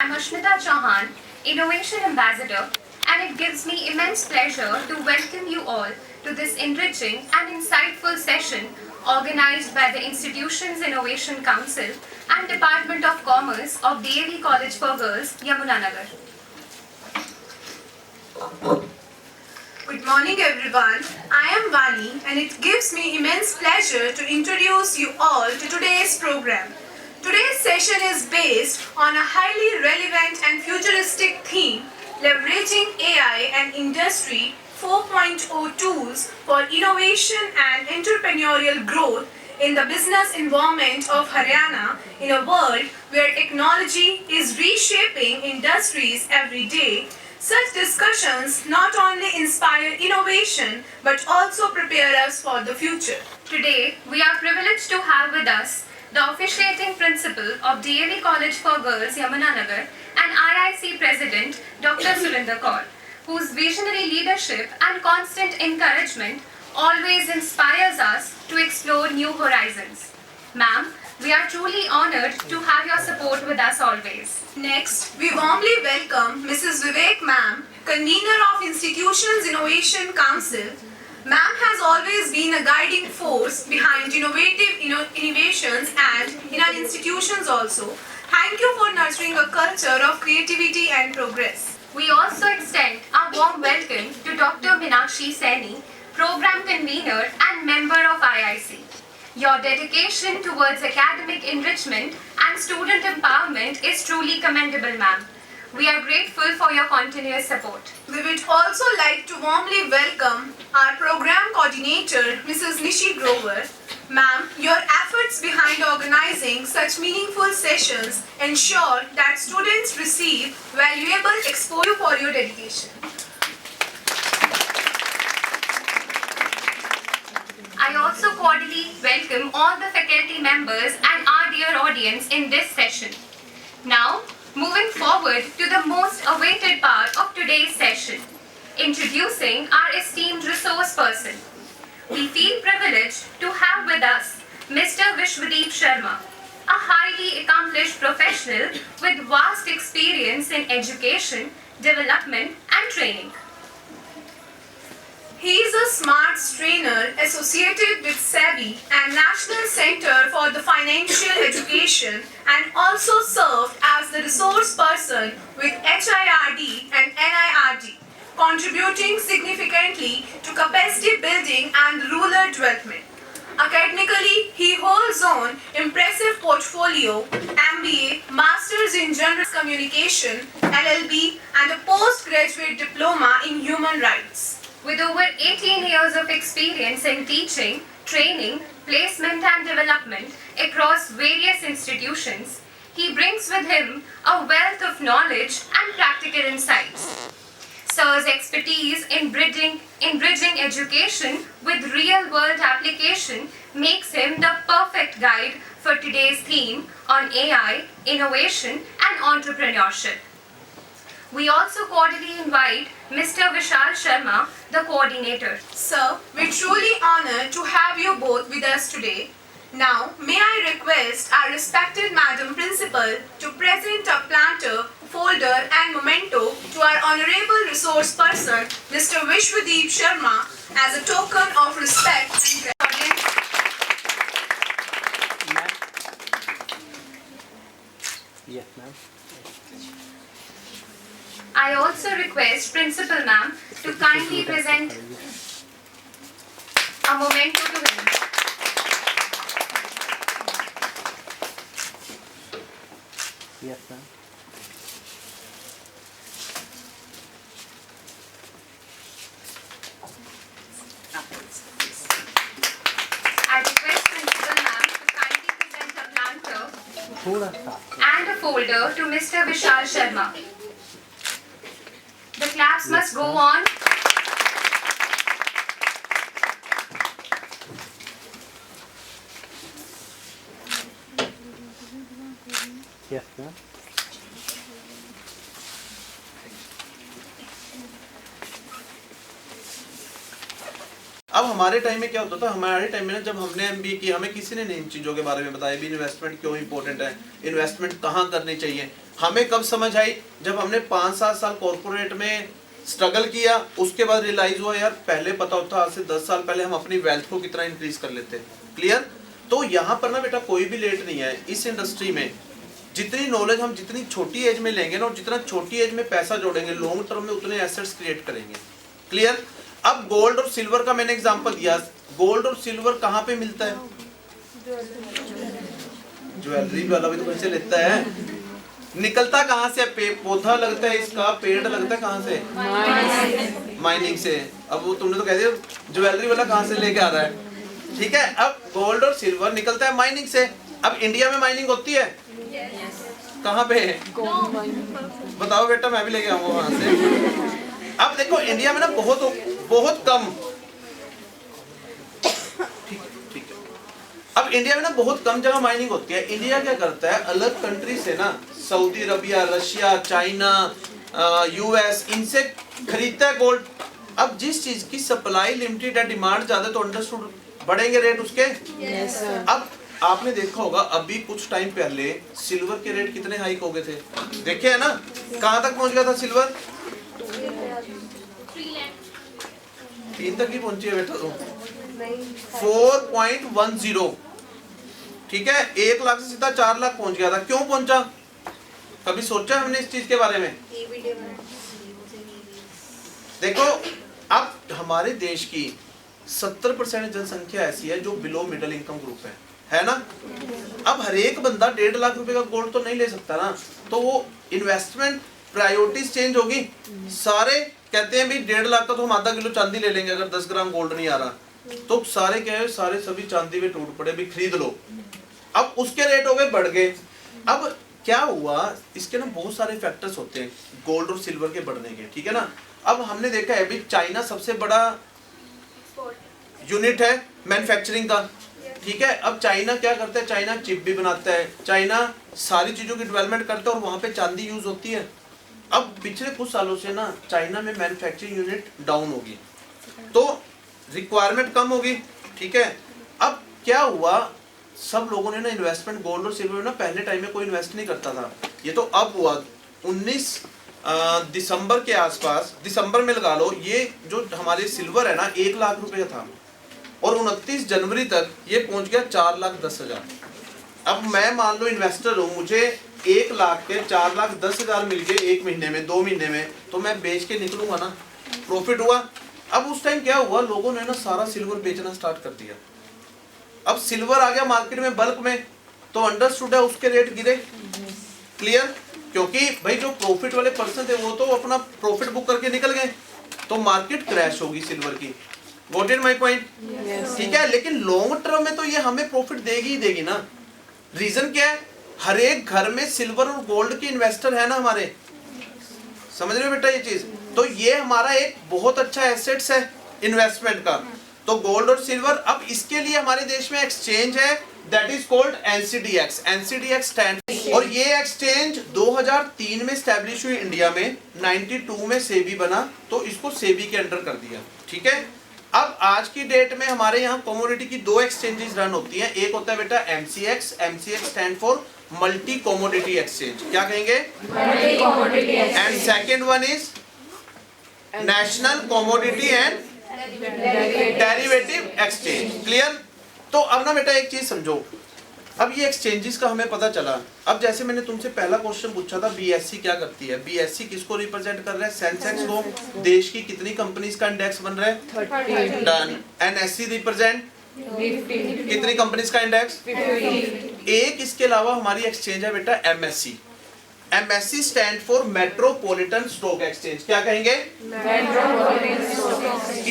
I'm Ashmita Chauhan, Innovation Ambassador, and it gives me immense pleasure to welcome you all to this enriching and insightful session organized by the Institution's Innovation Council and Department of Commerce of DAV College for Girls, Yamunanagar. Good morning everyone, I am Vani and it gives me immense pleasure to introduce you all to today's program. Today's session is based on a highly relevant and futuristic theme, leveraging AI and Industry 4.0 tools for innovation and entrepreneurial growth in the business environment of Haryana in a world where technology is reshaping industries every day. Such discussions not only inspire innovation but also prepare us for the future. Today, we are privileged to have with us the officiating principal of DAV College for Girls, Yamunanagar, and IIC President, Dr. Surinder Kaur, whose visionary leadership and constant encouragement always inspires us to explore new horizons. Ma'am, we are truly honored to have your support with us always. Next, we warmly welcome Mrs. Vivek Ma'am, Convener of Institution's Innovation Council. Ma'am has always been a guiding force behind innovative innovations and in our institutions also. Thank you for nurturing a culture of creativity and progress. We also extend our warm welcome to Dr. Meenakshi Saini, Program Convener and member of IIC. Your dedication towards academic enrichment and student empowerment is truly commendable, ma'am. We are grateful for your continuous support. We would also like to warmly welcome our program coordinator, Mrs. Nishi Grover. Ma'am, your efforts behind organizing such meaningful sessions ensure that students receive valuable exposure for your dedication. I also cordially welcome all the faculty members and our dear audience in this session. Now, moving forward to the most awaited part of today's session, introducing our esteemed resource person. We feel privileged to have with us Mr. Vishwadeep Sharma, a highly accomplished professional with vast experience in education, development and training. He is a SMARTS trainer associated with SEBI and National Center for the Financial Education and also served as the resource person with HIRD and NIRD, contributing significantly to capacity building and rural development. Academically, he holds an impressive portfolio, MBA, Masters in General Communication, LLB, and a postgraduate diploma in Human Rights. With over 18 years of experience in teaching, training, placement and development across various institutions, he brings with him a wealth of knowledge and practical insights. Sir's expertise in bridging education with real-world application makes him the perfect guide for today's theme on AI, innovation and entrepreneurship. We also cordially invite Mr. Vishal Sharma, the coordinator. Sir, we're truly honored to have you both with us today. Now, may I request our respected Madam Principal to present a planter, folder and memento to our Honorable Resource Person, Mr. Vishwadeep Sharma, as a token of respect and audience. Yes, ma'am. I also request Principal Ma'am to kindly present a memento to him. Yes, ma'am. I request Principal Ma'am to kindly present a planter and a folder to Mr. Vishal Sharma. The claps must go on. Yes, ma'am. अब हमारे time में क्या होता था, हमारे time में ना जब हमने एमबीए किया हमें किसी ने नहीं इन चीज़ों के बारे में बताया भी इन्वेस्टमेंट क्यों इंपॉर्टेंट है, इन्वेस्टमेंट कहाँ करनी चाहिए। हमें कब समझ आई? जब हमने 5-7 साल कॉर्पोरेट में स्ट्रगल किया, उसके बाद रियलाइज हुआ यार पहले पता होता, आज से 10 साल पहले हम अपनी वेल्थ को कितना इंक्रीज कर लेते। क्लियर? तो यहाँ पर ना बेटा कोई भी लेट नहीं है। इस इंडस्ट्री में जितनी नॉलेज हम जितनी छोटी एज में लेंगे ना, और जितना छोटी एज में पैसा जोड़ेंगे, लॉन्ग टर्म में उतने एसेट्स क्रिएट करेंगे। क्लियर? अब गोल्ड और सिल्वर का मैंने एग्जांपल दिया। गोल्ड और सिल्वर कहाँ पे मिलता है? ज्वेलरी वाला भी तो कैसे लेता है? निकलता कहाँ से? पौधा लगता है इसका, पेड़ लगता है कहाँ से? माइनिंग से। अब वो तुमने तो कह दिया ज्वेलरी वाला कहाँ से लेके आ रहा है। ठीक है, अब गोल्ड और सिल्वर निकलता है माइनिंग से। अब इंडिया में माइनिंग होती है? कहाँ पे है? बताओ बेटा, मैं भी लेके आऊंगा वहां से। अब देखो इंडिया में ना बहुत कम, ठीक है। अब इंडिया में ना बहुत कम जगह माइनिंग होती है। इंडिया क्या करता है, अलग कंट्री से ना, Saudi Arabia, Russia, China, US, इनसे खरीदता है गोल्ड। अब जिस चीज की सप्लाई लिमिटेड है, डिमांड ज्यादा, तो अंडरस्टूड बढ़ेंगे रेट उसके। अब आपने देखा होगा अभी कुछ टाइम पहले सिल्वर के रेट कितने हाइक हो गए थे, देखे है ना? कहां तक पहुंच गया था सिल्वर? 3 तक ही पहुंची है बेटा तो 4.10। ठीक है, 1 लाख से सीधा 4 लाख पहुंच गया था। क्यों पहुंचा? कभी सोचा हमने इस चीज के बारे में? देखो अब हमारे देश की 70% जनसंख्या ऐसी है जो बिलो मिडिल इनकम ग्रुप है ना? अब हर एक बंदा 1.5 लाख रुपए का गोल्ड तो नहीं ले सकता ना, तो वो इन्वेस्टमेंट प्रायोरिटीज चेंज होगी। सारे कहते हैं भी 1.5 लाख का तो हम आधा किलो चांदी ले लेंगे अगर 10 ग्राम गोल्ड नहीं आ रहा, तो सारे क्या है, सारे सभी चांदी में टूट पड़े भी खरीद लो। अब उसके रेट हो गए, बढ़ गए। अब क्या हुआ, इसके ना बहुत सारे फैक्टर्स होते हैं गोल्ड और सिल्वर के बढ़ने के। ठीक है ना? अब हमने देखा है भी चाइना सबसे बड़ा यूनिट है मैन्युफैक्चरिंग का। ठीक है, अब चाइना क्या करता है, चाइना चिप भी बनाता है, चाइना सारी चीजों की डेवलपमेंट करता है, और वहां पे चांदी यूज होती है। अब पिछले कुछ सालों से ना चाइना में मैन्युफैक्चरिंग यूनिट डाउन होगी, तो रिक्वायरमेंट कम होगी। ठीक है, अब क्या हुआ, सब लोगों ने ना इन्वेस्टमेंट गोल्ड और सिल्वर में ना पहले टाइम में कोई इन्वेस्ट नहीं करता था, ये तो अब हुआ। 19 दिसंबर के आसपास, दिसंबर में लगा लो, ये जो हमारे सिल्वर है ना 1 लाख रुपए था, और 29 जनवरी तक ये पहुंच गया 4,10,000। अब मैं मान लो इन्वेस्टर हूँ, मुझे 1 लाख के 4,10,000 मिल गए 1 महीने में, 2 महीने में, तो मैं बेच के निकलूंगा ना, प्रॉफिट हुआ। अब उस टाइम क्या हुआ, लोगों ने ना सारा सिल्वर बेचना स्टार्ट कर दिया। अब सिल्वर आ गया मार्केट में बल्क में, तो अंडरस्टूड है उसके रेट गिरे। क्लियर? क्योंकि भाई जो प्रॉफिट वाले पर्सन थे वो तो अपना प्रॉफिट बुक करके निकल गए, तो मार्केट क्रैश होगी सिल्वर की। Got it my point? ठीक है, लेकिन लॉन्ग टर्म में तो ये हमें प्रॉफिट देगी ही देगी ना। रीजन क्या है, हर एक घर में सिल्वर और गोल्ड के इन्वेस्टर है ना हमारे, समझ रहे हो बेटा ये चीज? तो ये हमारा एक बहुत अच्छा एसेट्स है इन्वेस्टमेंट का, तो गोल्ड और सिल्वर। अब इसके लिए हमारे देश में एक्सचेंज है, that is called NCDEX. NCDEX stand, और ये एक्सचेंज 2003 में स्टैब्लिश हुई इंडिया में, 92 में सेबी बना, तो इसको सेबी के अंडर कर दिया। ठीक है, अब आज की डेट में हमारे यहाँ कमोडिटी की 2 एक्सचेंजेस रन होती हैं। एक होता है बेटा MCX, MCX stand for multi commodity exchange, क्या कहेंगे? And second one is national commodity and derivative exchange. Clear? तो अब ना बेटा एक चीज समझो, अब ये एक्सचेंजेस का हमें पता चला। अब जैसे मैंने तुमसे पहला क्वेश्चन पूछा था, बीएससी क्या करती है? बीएससी किसको रिप्रेजेंट कर रहा है? सेंसेक्स को। देश की कितनी कंपनीज का इंडेक्स बन रहा है? 30। डन। एनएससी रिप्रेजेंट कितनी कंपनीज का इंडेक्स? 50। एक इसके अलावा हमारी एक्सचेंज है बेटा MSc. MSc stand for metropolitan stock exchange, क्या कहेंगे?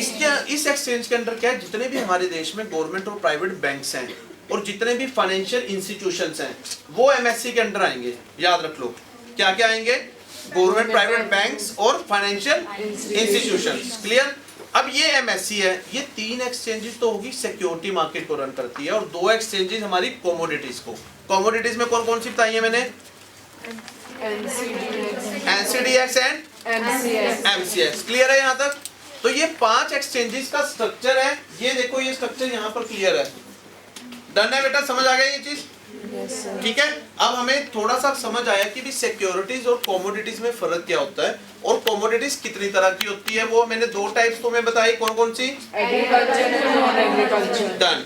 इसके इस एक्सचेंज के अंदर क्या है, जितने भी हमारे देश में गवर्नमेंट और प्राइवेट बैंक्स हैं और जितने भी फाइनेंशियल इंस्टीट्यूशंस हैं वो एमएससी के अंदर आएंगे। याद रख लो, क्या क्या आएंगे? गवर्नमेंट, प्राइवेट बैंक्स और फाइनेंशियल इंस्टीट्यूशंस। क्लियर? अब ये एमएससी है, ये 3 एक्सचेंजेस तो होगी सिक्योरिटी मार्केट को रन करती है, और 2 एक्सचेंजेस हमारी कमोडिटीज को। कमोडिटीज में कौन कौन सी बताई है मैंने? NCDEX and MCX. क्लियर है यहाँ तक? तो ये 5 एक्सचेंजेस का स्ट्रक्चर है। ये देखो, ये स्ट्रक्चर यहाँ पर क्लियर है। डन है बेटा? समझ आ गया ये चीज? ठीक है। अब हमें थोड़ा सा समझ आया कि भी सिक्योरिटीज और कमोडिटीज में फर्क क्या होता है और कमोडिटीज कितनी तरह की होती है। वो मैंने दो टाइप्स तुम्हें बताई, कौन कौन सी? एग्रीकल्चर और नॉन एग्रीकल्चर। डन।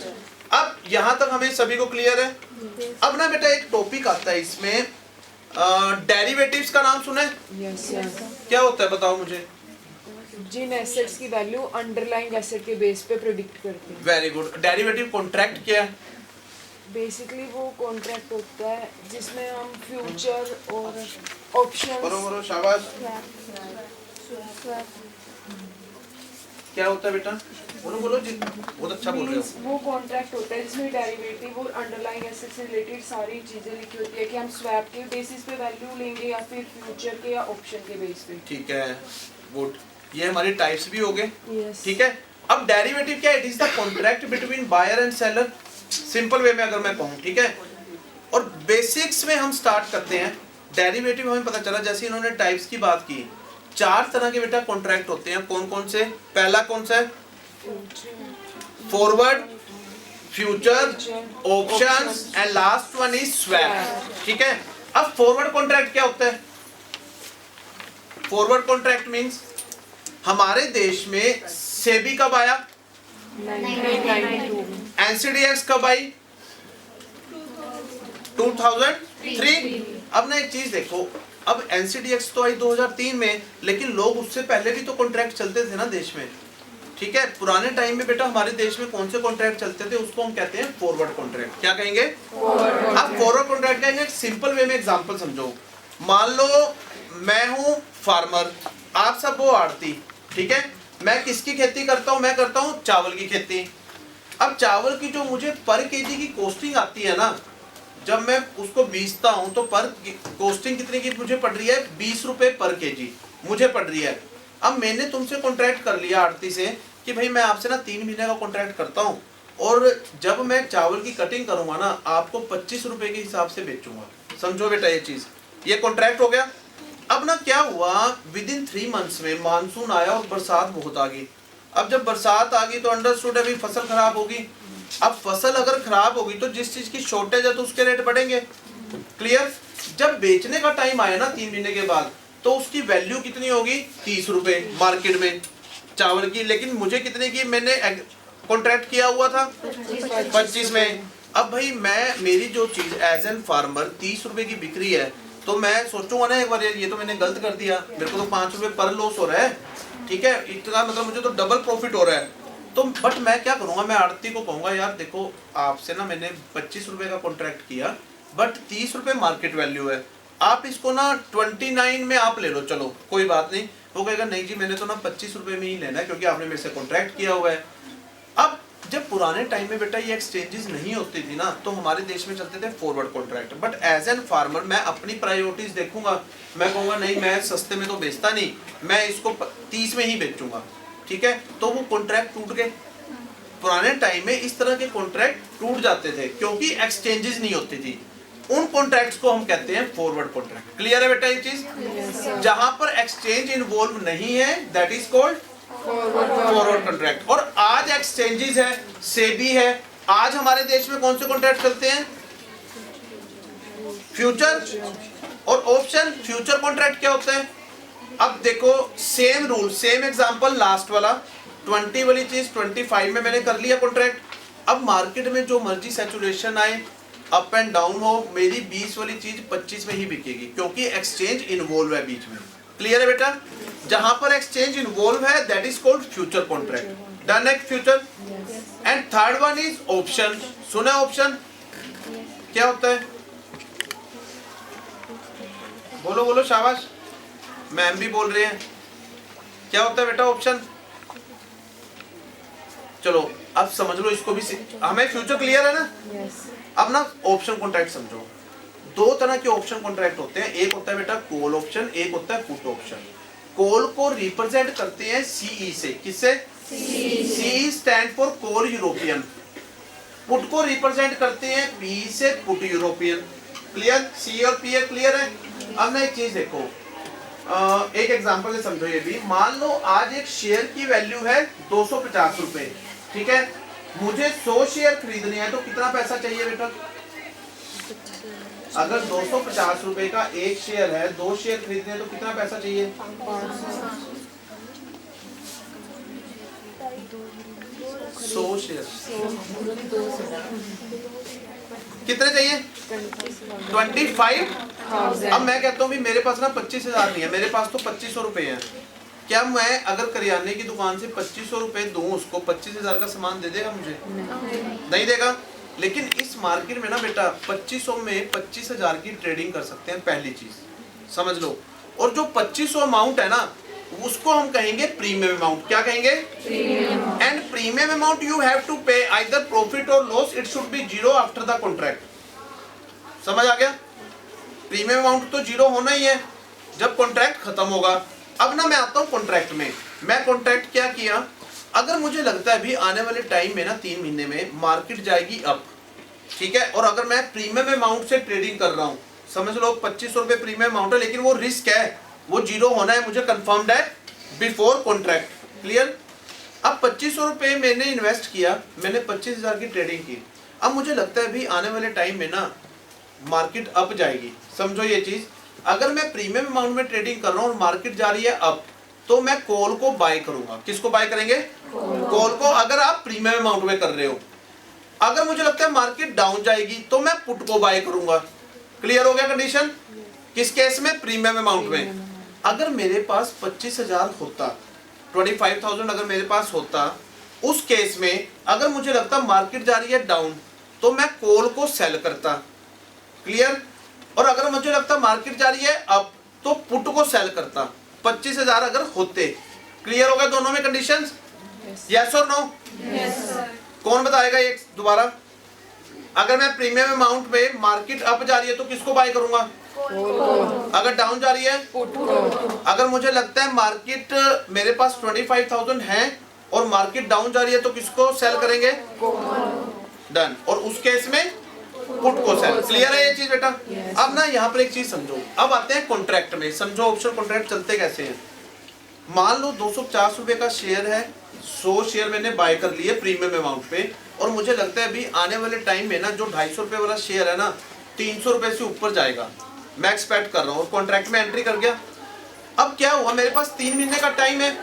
अब यहाँ तक हमें सभी को क्लियर है। अब ना बेटा एक टॉपिक आता है इसमें, डेरिवेटिव्स का नाम सुना है? Yes yes. क्या होता है बताओ मुझे। जिन एसेट्स की वैल्यू अंडरलाइंग एसेट के बेस पे प्रेडिक्ट करते हैं। Very good. डेरिवेटिव कॉन्ट्रैक्ट क्या है? बेसिकली वो कॉन्ट्रैक्ट होता है जिसमें हम फ्यूचर और ऑप्शंस। बरोबर, शाबाश। क्या होता है बेटा? बोलो बोलो जी, बहुत अच्छा बोल रहे हो। वो कॉन्ट्रैक्ट होता है जिसमें डेरिवेटिव और अंडरलाइंग एसेट से रिलेटेड सारी चीजें लिखी होती है कि हम स्वैप के बेसिस पे वैल्यू लेंगे या फिर फ्यूचर के या ऑप्शन के बेस पे। ठीक है, गुड। ये हमारी टाइप्स भी हो गए। यस। ठीक है। अब डेरिवेटिव क्या है? It is the contract between buyer and seller, simple way में अगर मैं कहूँ। ठीक है। और बेसिक्स में हम स्टार्ट करते हैं। डेरिवेटिव हमें पता चला, जैसे इन्होंने टाइप्स की बात की, 4 तरह के बेटा कॉन्ट्रैक्ट होते हैं। कौन कौन से? पहला कौन सा है? Forward, future, options and last one is swap. ठीक है। अब फॉरवर्ड कॉन्ट्रैक्ट क्या होता है? फॉरवर्ड कॉन्ट्रैक्ट मींस हमारे देश में सेबी कब आया? 1992। एनसीडीएक्स कब आई? 2003। अब ना एक चीज देखो, अब एनसीडीएक्स तो आई 2003 में, लेकिन लोग उससे पहले भी तो कॉन्ट्रैक्ट चलते थे ना देश में। ठीक है। पुराने टाइम में बेटा हमारे देश में कौन से कॉन्ट्रैक्ट चलते थे? उसको हम कहते हैं फॉरवर्ड कॉन्ट्रैक्ट। क्या कहेंगे? अब फॉरवर्ड कॉन्ट्रैक्ट कहेंगे, सिंपल वे में एग्जांपल समझो। मान लो मैं हूं फार्मर, आप सब वो आड़ती। ठीक है। मैं किसकी खेती करता हूं? मैं करता हूं चावल की खेती। अब चावल की जो मुझे पर केजी की कॉस्टिंग आती है ना, जब मैं उसको बेचता हूं तो पर कॉस्टिंग कितने की मुझे पड़ रही है? 20 रुपए पर केजी मुझे पड़ रही है। अब मैंने तुमसे कॉन्ट्रैक्ट कर लिया आड़ती से कि भाई मैं आपसे ना 3 महीने का कॉन्ट्रैक्ट करता हूं और जब मैं चावल की कटिंग करूंगा ना आपको 25 रुपए के हिसाब से बेचूंगा। समझो बेटा ये चीज, ये कॉन्ट्रैक्ट हो गया। अब ना क्या हुआ, विद इन 3 मंथ्स में मानसून आया और बरसात बहुत आ गई। अब जब बरसात आ गई तो अंडरस्टूड है भाई फसल खराब होगी। अब फसल अगर खराब होगी तो जिस चीज की शॉर्टेज है तो उसके रेट बढ़ेंगे। क्लियर। जब बेचने का टाइम आया ना 3 महीने के बाद, तो उसकी वैल्यू कितनी होगी? 30 रुपए मार्केट में चावल की। लेकिन मुझे कितने की मैंने कॉन्ट्रैक्ट किया हुआ था? 25 में। अब भाई मैं, मेरी जो चीज एज एन फार्मर 30 रुपए की बिक्री है, तो मैं सोचूंगा ना एक बार ये तो मैंने गलत कर दिया, मेरे को तो 5 रुपए पर लॉस हो रहा है। ठीक है। इतना मतलब मुझे तो डबल प्रॉफिट हो रहा है। तो बट मैं क्या करूंगा, मैं आड़ती को कहूंगा यार देखो आपसे ना मैंने 25 रुपए का कॉन्ट्रैक्ट किया, बट 30 रुपए मार्केट वैल्यू है, आप इसको ना 29 में आप ले लो, चलो कोई बात नहीं। वो कहेगा नहीं जी मैंने तो ना 25 रुपए में ही लेना है क्योंकि आपने मेरे से कॉन्ट्रैक्ट किया हुआ है। अब जब पुराने टाइम में बेटा ये एक्सचेंजेस नहीं होती थी ना, तो हमारे देश में चलते थे forward contract. But as a farmer मैं अपनी प्रायोरिटीज देखूंगा, मैं कहूंगा नहीं मैं सस्ते में तो बेचता नहीं, मैं इसको 30 में ही बेचूंगा। ठीक है। तो वो कॉन्ट्रैक्ट टूट गए। पुराने टाइम में इस तरह के कॉन्ट्रैक्ट टूट जाते थे क्योंकि एक्सचेंजेस नहीं होती थी। उन कॉन्ट्रैक्ट्स को हम कहते हैं फॉरवर्ड कॉन्ट्रैक्ट। क्लियर है बेटा ये चीज? जहां पर एक्सचेंज इन्वॉल्व नहीं है that is called forward contract. और आज एक्सचेंजेस है, सेबी है, आज हमारे देश में कौन से कॉन्ट्रैक्ट चलते हैं? फ्यूचर और ऑप्शन। फ्यूचर कॉन्ट्रैक्ट क्या होता है? अब देखो same rule, same example, last वाला 20 वाली चीज 25 में मैंने कर लिया कॉन्ट्रैक्ट। अब मार्केट में जो मर्जी सैचुरेशन आए, अप एंड डाउन हो, मेरी 20 वाली चीज 25 में ही बिकेगी क्योंकि एक्सचेंज इन्वॉल्व है बीच में। क्लियर है बेटा? जहां पर एक्सचेंज इन्वॉल्व है that is called future contract. Done है future. And third one is option. सुना ऑप्शन क्या होता है? बोलो बोलो शाबाश, मैम भी बोल रहे हैं। क्या होता है बेटा ऑप्शन? चलो अब समझ लो इसको भी, हमें फ्यूचर क्लियर है ना? अब ना ऑप्शन कॉन्ट्रैक्ट समझो। 2 तरह के ऑप्शन कॉन्ट्रैक्ट होते हैं, एक होता है बेटा कॉल ऑप्शन, एक होता है पुट ऑप्शन। कॉल को रिप्रेजेंट करते हैं सीई से। किससे? C stand for call European. Put को रिप्रेजेंट करते हैं पी से, पुट यूरोपियन। क्लियर? सी और पी क्लियर है? अब ना एक चीज देखो, एक एग्जांपल से समझो ये भी। मान लो आज एक शेयर की वैल्यू है 250 रुपए। ठीक है। मुझे 100 शेयर खरीदने हैं तो कितना पैसा चाहिए बेटा? अगर 250 रुपए का एक शेयर है, 2 शेयर खरीदने हैं तो कितना पैसा चाहिए? 100 शेयर। कितने चाहिए? 25। अब मैं कहता हूँ भी मेरे पास ना 25,000 नहीं है, मेरे पास तो 2500 रुपए हैं। क्या मैं अगर करियाने की दुकान से 2500 रुपए दूं उसको, 25,000 का सामान दे देगा मुझे? नहीं देगा। लेकिन इस मार्केट में ना बेटा 2500 में 25,000 की ट्रेडिंग कर सकते हैं, पहली चीज समझ लो। और जो 2500 अमाउंट है ना उसको हम कहेंगे प्रीमियम अमाउंट। क्या कहेंगे? And premium amount you have to pay either profit और loss, it should be zero after the contract. समझ आ गया? प्रीमियम अमाउंट तो जीरो होना ही है जब कॉन्ट्रैक्ट खत्म होगा। अब ना मैं आता हूँ कॉन्ट्रैक्ट में। मैं कॉन्ट्रैक्ट क्या किया, अगर मुझे लगता है भी आने वाले टाइम में ना 3 महीने में मार्केट जाएगी अप, ठीक है, और अगर मैं प्रीमियम अमाउंट से ट्रेडिंग कर रहा हूँ, समझ लो 2500 रुपए प्रीमियम अमाउंट है, लेकिन वो रिस्क है, वो जीरो होना है, मुझे कंफर्म्ड है बिफोर कॉन्ट्रैक्ट। क्लियर? अब 2500 रुपए मैंने इन्वेस्ट किया, मैंने 25,000 की ट्रेडिंग की। अब मुझे लगता है भी आने वाले टाइम में ना मार्केट अप जाएगी। समझो ये चीज, अगर मैं प्रीमियम अमाउंट में ट्रेडिंग कर रहा हूँ और मार्केट जा रही है अप, तो मैं कॉल को बाय करूंगा। किसको बाय करेंगे? कॉल को, अगर आप प्रीमियम अमाउंट में कर रहे हो। अगर मुझे लगता है मार्केट डाउन जाएगी तो मैं पुट को बाय करूंगा। क्लियर हो गया कंडीशन? किस केस में? प्रीमियम अमाउंट में। अगर मेरे पास 25,000 होता, 25,000 अगर मेरे पास होता, उस केस में अगर मुझे लगता मार्केट जा रही है डाउन तो मैं कॉल को सेल करता। क्लियर? और अगर मुझे लगता मार्केट जा रही है अप तो पुट को सेल करता, 25,000 अगर होते। क्लियर हो गया दोनों में कंडीशंस? यस और नो? कौन बताएगा ये दोबारा? अगर मैं प्रीमियम अमाउंट में मार्केट अप जा रही है तो किसको बाय करूंगा? अगर डाउन जा रही है पुट को। अगर मुझे लगता है मार्केट मेरे पास 25,000 है और मार्केट डाउन जा रही है तो किसको सेल करेंगे? डन। और उस केस में पुट को सेल। क्लियर है ये चीज बेटा? अब ना यहाँ पर एक चीज समझो। अब आते हैं कॉन्ट्रैक्ट में। समझो ऑप्शन कॉन्ट्रैक्ट चलते कैसे हैं। मान लो 250 रुपए का शेयर है, 100 शेयर मैंने बाय कर लिए प्रीमियम अमाउंट पे, और मुझे लगता है अभी आने वाले टाइम में ना जो 250 रुपए वाला शेयर है ना 300 रुपए से ऊपर जाएगा, मैं एक्सपेक्ट कर रहा हूँ, और कॉन्ट्रैक्ट में एंट्री कर गया। अब क्या हुआ, मेरे पास 3 महीने का टाइम है।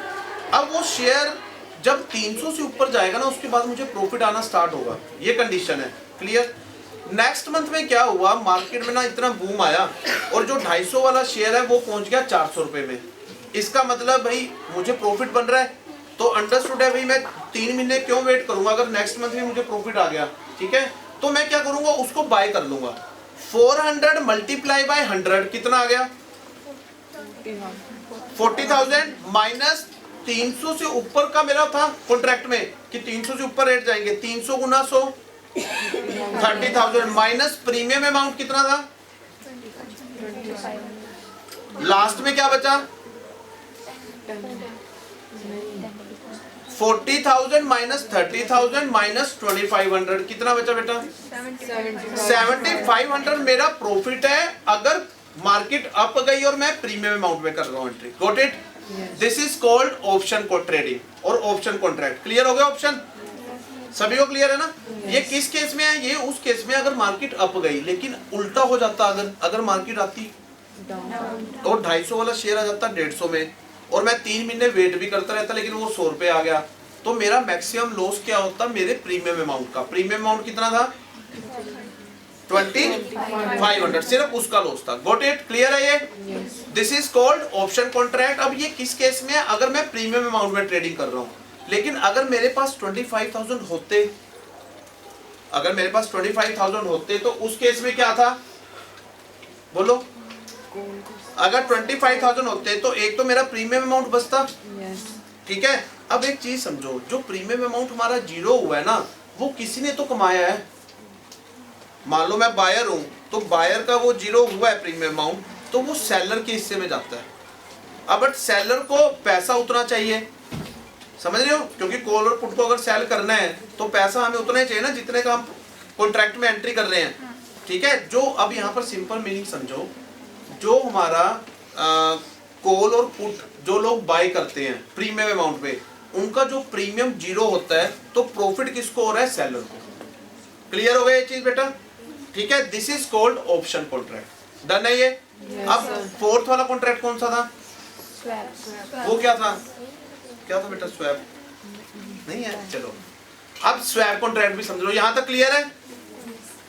अब वो शेयर जब 300 से ऊपर जाएगा ना उसके बाद मुझे प्रॉफिट आना स्टार्ट होगा, ये कंडीशन है। क्लियर? नेक्स्ट मंथ में क्या हुआ, मार्केट में ना इतना बूम आया और जो 250 वाला शेयर है वो पहुंच गया 400 रुपए में। इसका मतलब भाई मुझे प्रॉफिट बन रहा है, तो अंडरस्टूड है भाई मैं 3 महीने क्यों वेट करूंगा, अगर नेक्स्ट मंथ में मुझे प्रॉफिट आ गया, ठीक है, तो मैं क्या करूंगा, उसको बाय कर लूंगा। 400 मल्टीप्लाई बाय 100 कितना आ गया? 40,000 माइनस 300 से ऊपर का मेरा था कॉन्ट्रैक्ट में कि 300 से ऊपर रेट जाएंगे, 300 गुना 100 30,000 माइनस प्रीमियम अमाउंट कितना था, लास्ट में क्या बचा 40,000 माइनस 30,000 माइनस 2,500 कितना बचा बेटा 7,500 मेरा प्रॉफिट है अगर मार्केट अप गई और मैं प्रीमियम अमाउंट में कर रहा हूं entry. Got it? This is called option को ट्रेडिंग और ऑप्शन कॉन्ट्रैक्ट। क्लियर हो गया? ऑप्शन सभी को क्लियर है ना? ये किस केस में है? ये उस केस में अगर मार्केट अप गई लेकिन उल्टा हो जाता, अगर मार्केट आती तो 250 वाला शेयर आ जाता 150 में और मैं 3 महीने वेट भी करता रहता लेकिन वो 100 रुपए आ गया, तो मेरा मैक्सिमम लॉस क्या होता मेरे प्रीमियम अमाउंट का। प्रीमियम अमाउंट कितना था 2,500, सिर्फ उसका लॉस था। Got it? क्लियर है ये? This is called option contract. अब ये किस केस में है? अगर मैं प्रीमियम अमाउंट में ट्रेडिंग कर रहा हूँ लेकिन अगर मेरे पास 25,000 होते, अगर मेरे पास 25,000 होते तो उस केस में क्या था बोलो? अगर 25,000 होते तो एक तो मेरा प्रीमियम अमाउंट बचता, ठीक है। अब एक चीज समझो, जो प्रीमियम अमाउंट हमारा जीरो हुआ है ना वो किसी ने तो कमाया है। मान लो मैं बायर हूं तो बायर का वो जीरो हुआ है प्रीमियम अमाउंट, तो वो सेलर के हिस्से में जाता है। अब बट सेलर को पैसा उतना चाहिए, समझ रहे हो, क्योंकि कॉल और पुट को अगर सेल करना है तो पैसा हमें उतना ही चाहिए ना जितने का हम कॉन्ट्रैक्ट में एंट्री कर रहे हैं, ठीक है। जो अब यहाँ पर सिंपल मीनिंग समझो, जो हमारा कॉल और पुट जो लोग बाय करते हैं प्रीमियम अमाउंट पे, उनका जो प्रीमियम जीरो होता है तो प्रॉफिट किसको हो रहा है? सेलर को। क्लियर हो गया ये चीज बेटा? ठीक है, this is called option contract. Done है ये? अब फोर्थ वाला कॉन्ट्रैक्ट कौन सा था? वो क्या था? क्या था बेटा? स्वैप नहीं है, चलो अब स्वैप कॉन्ट्रैक्ट भी समझ लो, यहां तक क्लियर है?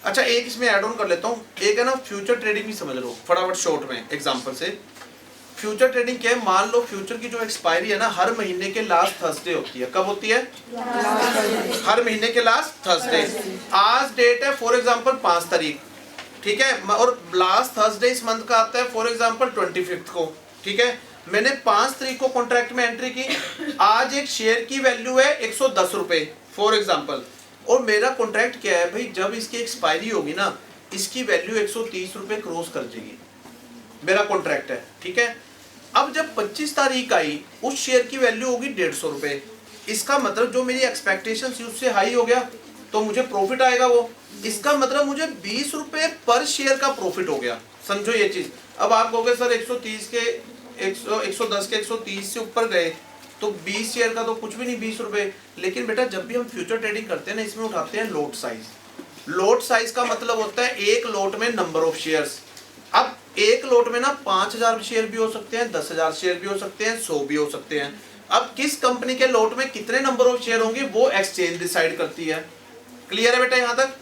अच्छा एक इसमें ऐड ऑन कर लेता हूँ, एक है ना फ्यूचर ट्रेडिंग भी समझ लो फटाफट शॉर्ट में एग्जांपल से। फ्यूचर ट्रेडिंग क्या है? मान लो फ्यूचर की जो एक्सपायरी है ना हर महीने के लास्ट थर्सडे होती है। कब होती है? हर महीने के लास्ट थर्सडे। आज डेट है फॉर एग्जांपल 5 तारीख, ठीक है, और लास्ट थर्सडे इस मंथ का आता है फॉर एग्जांपल 25 को, ठीक है। मैंने 5 तारीख को कॉन्ट्रैक्ट में एंट्री की, आज एक शेयर की वैल्यू है 110 रुपए फॉर एग्जांपल, और मेरा कॉन्ट्रैक्ट क्या है भाई, जब इसकी एक्सपायरी होगी ना इसकी वैल्यू 130 रुपए क्रॉस कर जाएगी, मेरा कॉन्ट्रैक्ट है, ठीक है। अब जब 25 तारीख आई उस शेयर की वैल्यू होगी 150 रुपए, इसका मतलब जो मेरी एक्सपेक्टेशन थी उससे हाई हो गया तो मुझे प्रॉफिट आएगा वो, इसका मतलब मुझे 20 रुपए पर शेयर का प्रॉफिट हो गया। समझो ये चीज। अब आप कहोगे सर 130 के 110 के 130 से ऊपर गए तो 20 शेयर का तो कुछ भी नहीं 20 रुपए, लेकिन बेटा जब भी हम फ्यूचर ट्रेडिंग करते हैं ना इसमें उठाते हैं लॉट साइज। लॉट साइज का मतलब होता है एक लॉट में नंबर ऑफ शेयर्स। अब एक लॉट में ना 5000 शेयर भी हो सकते हैं, 10,000 शेयर भी हो सकते हैं, 100 भी हो सकते हैं। अब किस कंपनी के लॉट में कितने नंबर ऑफ शेयर होंगे वो एक्सचेंज डिसाइड करती है। क्लियर है बेटा यहाँ तक?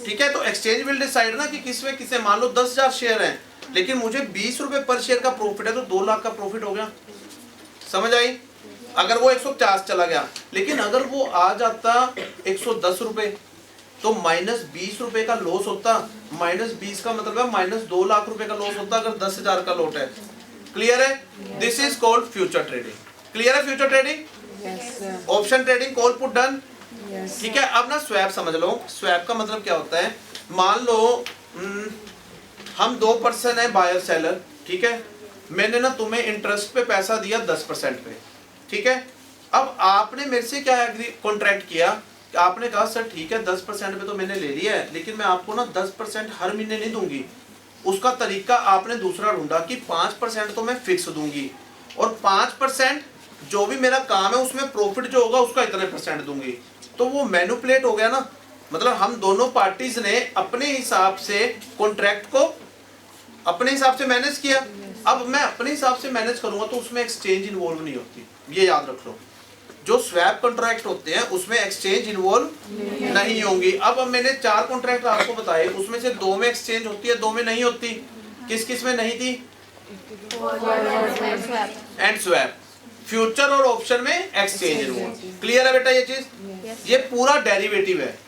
ठीक है, तो एक्सचेंज विल डिसाइड ना कि किसमें किसे, मान लो 10,000 शेयर हैं लेकिन मुझे 20 रुपए पर शेयर का प्रॉफिट है तो 2 लाख का प्रॉफिट हो गया। समझ आई? अगर वो 150 चला गया, लेकिन अगर वो आ जाता 110 रुपए तो -20 रुपए का लॉस होता। -20 का मतलब है -2 लाख रुपए का लॉस होता अगर 10,000 का लॉट है। क्लियर है? This is called future trading. Clear है future trading? Option trading call put done. ठीक है, अब ना स्वैप समझ लो। स्वैप का मतलब क्या होता है, मान लो हम 2 पर्सन है बायर सेलर, ठीक है, मैंने ना तुम्हें इंटरेस्ट पे पैसा दिया 10% पे, ठीक है। अब आपने मेरे से क्या कॉन्ट्रैक्ट किया, आपने कहा सर ठीक है 10% पे तो मैंने ले लिया है लेकिन मैं आपको ना 10% हर महीने नहीं दूंगी। उसका तरीका आपने दूसरा ढूंढा कि 5% तो मैं फिक्स दूंगी और 5% जो भी मेरा काम है उसमें प्रॉफिट जो होगा उसका इतने % दूंगी। तो वो मैनिपुलेट हो गया ना, मतलब हम दोनों पार्टीज ने अपने हिसाब से कॉन्ट्रैक्ट को अपने हिसाब से मैनेज किया। अब मैं अपने हिसाब से मैनेज करूंगा तो उसमें एक्सचेंज इन्वॉल्व नहीं होती, ये याद रख लो। जो स्वैप कॉन्ट्रैक्ट होते हैं उसमें एक्सचेंज इन्वॉल्व नहीं होंगी। अब मैंने 4 कॉन्ट्रैक्ट आपको बताए, उसमें से 2 में एक्सचेंज होती है, 2 में नहीं होती। किस किस में नहीं थी? And swap. फ्यूचर और ऑप्शन में एक्सचेंज इन्वॉल्व। क्लियर है बेटा ये चीज? ये पूरा डेरिवेटिव है।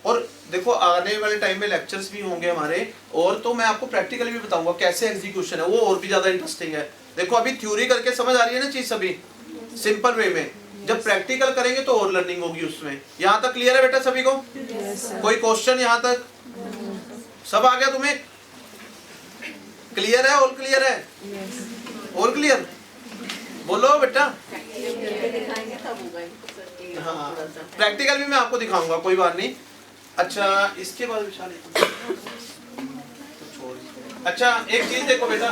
और देखो आने वाले टाइम में लेक्चर्स भी होंगे हमारे, और तो मैं आपको प्रैक्टिकली भी बताऊंगा कैसे एग्जीक्यूशन है, वो और भी ज्यादा इंटरेस्टिंग है। देखो अभी थ्योरी करके समझ आ रही है ना चीज सभी सिंपल वे में, जब प्रैक्टिकल करेंगे तो और लर्निंग होगी उसमें। यहाँ तक क्लियर है बेटा सभी को? कोई क्वेश्चन यहाँ तक? सब आ गया तुम्हें? क्लियर है? और क्लियर है? और क्लियर? बोलो बेटा। हाँ, प्रैक्टिकल भी मैं आपको दिखाऊंगा, कोई बात नहीं। अच्छा इसके बाद विशाल अच्छा एक चीज देखो बेटा,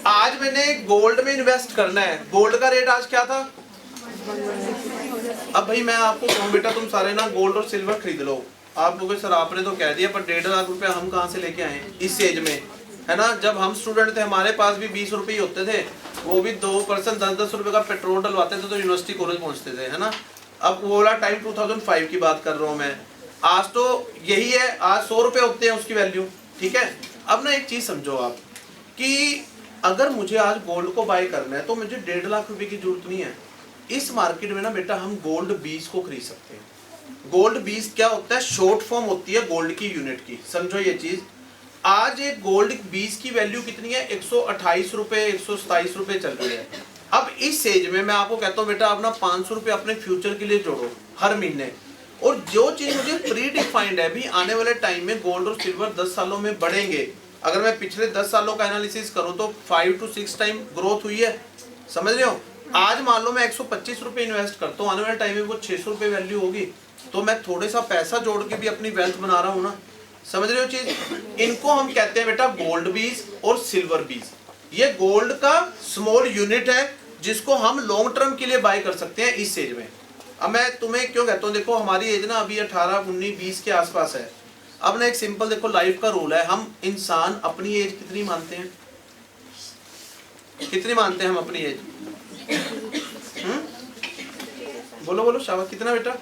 आज मैंने गोल्ड में इन्वेस्ट करना है। गोल्ड का रेट आज क्या था? अब भाई मैं आपको कहूँ बेटा तुम सारे ना गोल्ड और सिल्वर खरीद लो। आप लोग सर आपने तो कह दिया, पर 1.5 लाख रुपए हम कहाँ से लेके आए इस एज में, है ना। जब हम स्टूडेंट थे हमारे पास भी 20 रुपए होते थे, वो भी 2 पर्सन 10-10 रुपए का पेट्रोल डलवाते थे तो यूनिवर्सिटी कॉलेज पहुंचते थे, है ना। अब वो वाला टाइम 2005 की बात कर रहा हूँ मैं। आज तो यही है, आज 100 रुपए होते हैं उसकी वैल्यू, ठीक है। अब ना एक चीज समझो आप कि अगर मुझे आज गोल्ड को बाय करना है तो मुझे 1.5 लाख रुपए की जरूरत नहीं है। इस मार्केट में ना बेटा हम गोल्ड बीज को खरीद सकते हैं। गोल्ड बीज क्या होता है? शॉर्ट फॉर्म होती है गोल्ड की यूनिट की, समझो ये चीज। आज एक गोल्ड बीज की वैल्यू कितनी है? 128 रुपए 127 रुपए चल रही है। अब इस एज में मैं आपको कहता हूँ बेटा अपना 500 रुपए अपने फ्यूचर के लिए जोड़ो हर महीने। और जो चीज मुझे प्री डिफाइंड है भी आने वाले टाइम में गोल्ड और सिल्वर 10 सालों में बढ़ेंगे। अगर मैं पिछले 10 सालों का एनालिसिस करूं तो 5 to 6 टाइम ग्रोथ हुई है, समझ रहे हो। आज मान लो मैं 125 रुपए इन्वेस्ट करता हूँ, आने वाले टाइम में वो 600 रुपए वैल्यू होगी, तो मैं थोड़े सा पैसा जोड़ के भी अपनी वेल्थ बना रहा हूँ ना, समझ रहे हो चीज। इनको हम कहते हैं बेटा गोल्ड बीज और सिल्वर बीज। ये गोल्ड का स्मॉल यूनिट है जिसको हम लॉन्ग टर्म के लिए बाय कर सकते हैं इस एज में। अब मैं तुम्हें क्यों कहता हूँ, देखो हमारी एज ना अभी 18, 19, 20 के आसपास है। अब ना एक सिंपल देखो लाइफ का रूल है, हम इंसान अपनी एज कितनी मानते हैं, कितनी मानते हैं हम अपनी एज? बोलो बोलो शाबाश, कितना बेटा?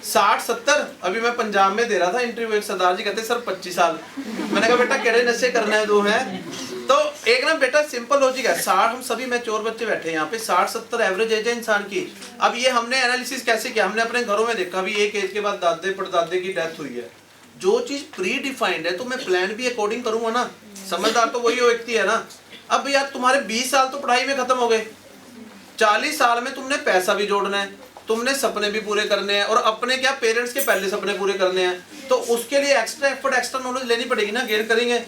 60-70। अभी मैं पंजाब में दे रहा था इंटरव्यू, एक सरदार जी कहते सर 25 साल। मैंने कहा बेटा केड़े नशे करना है दो है। तो एक ना बेटा सिंपल लॉजिक है, 60 हम सभी मैच्योर बच्चे बैठे हैं यहाँ पे, 60-70 एवरेज एज है इंसान की। अब ये हमने एनालिसिस कैसे किया, हमने अपने घरों में देखा भी एक एज के बाद दादे परदादे की डेथ हुई है। जो चीज प्री डिफाइंड है तो मैं प्लान भी अकॉर्डिंग करूंगा ना, समझदार तो वही व्यक्ति है ना। अब यार तुम्हारे 20 साल तो पढ़ाई में खत्म हो गए, 40 साल में तुमने पैसा भी जोड़ना है, तुमने सपने भी पूरे करने हैं, और अपने क्या पेरेंट्स के पहले सपने पूरे करने हैं, तो उसके लिए एक्स्ट्रा एफर्ट एक्स्ट्रा नॉलेज लेनी पड़ेगी ना, गेन करेंगे,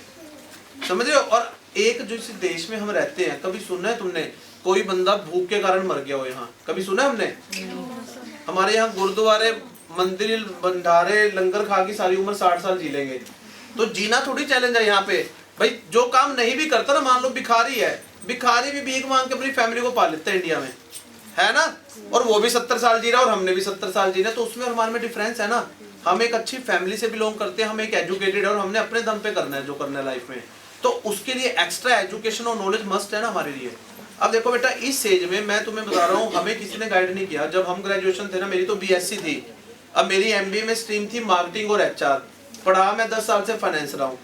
समझ रहे हो। और एक जो इस देश में हम रहते हैं, कभी सुना है तुमने कोई बंदा भूख के कारण मर गया हो? यहाँ कभी सुना है हमने? हमारे यहाँ गुरुद्वारे, मंदिर, भंडारे, लंगर खा के सारी उम्र 60 साल जी लेंगे। तो जीना थोड़ी चैलेंज है यहाँ पे भाई। जो काम नहीं भी करता ना, मान लो भिखारी है, भिखारी भी भीख मांग के अपनी फैमिली को पाल लेता है इंडिया में, है ना, और वो भी 70 साल जी रहा है और हमने भी 70 साल जीना। तो उसमें और हमारे में डिफरेंस है ना। हम एक अच्छी फैमिली से बिलोंग करते हैं, हम एक एजुकेटेड है और हमने अपने दम पे करना है जो करना है लाइफ में। तो उसके लिए एक्स्ट्रा एजुकेशन और नॉलेज मस्ट है ना हमारे लिए। अब देखो बेटा, इस एज में मैं तुम्हें बता रहा हूँ, हमें किसी ने गाइड नहीं किया। जब हम ग्रेजुएशन थे ना, मेरी तो BSc थी, अब मेरी MBA में स्ट्रीम थी मार्केटिंग और HR, पढ़ा मैं 10 साल से फाइनेंस रहा हूँ,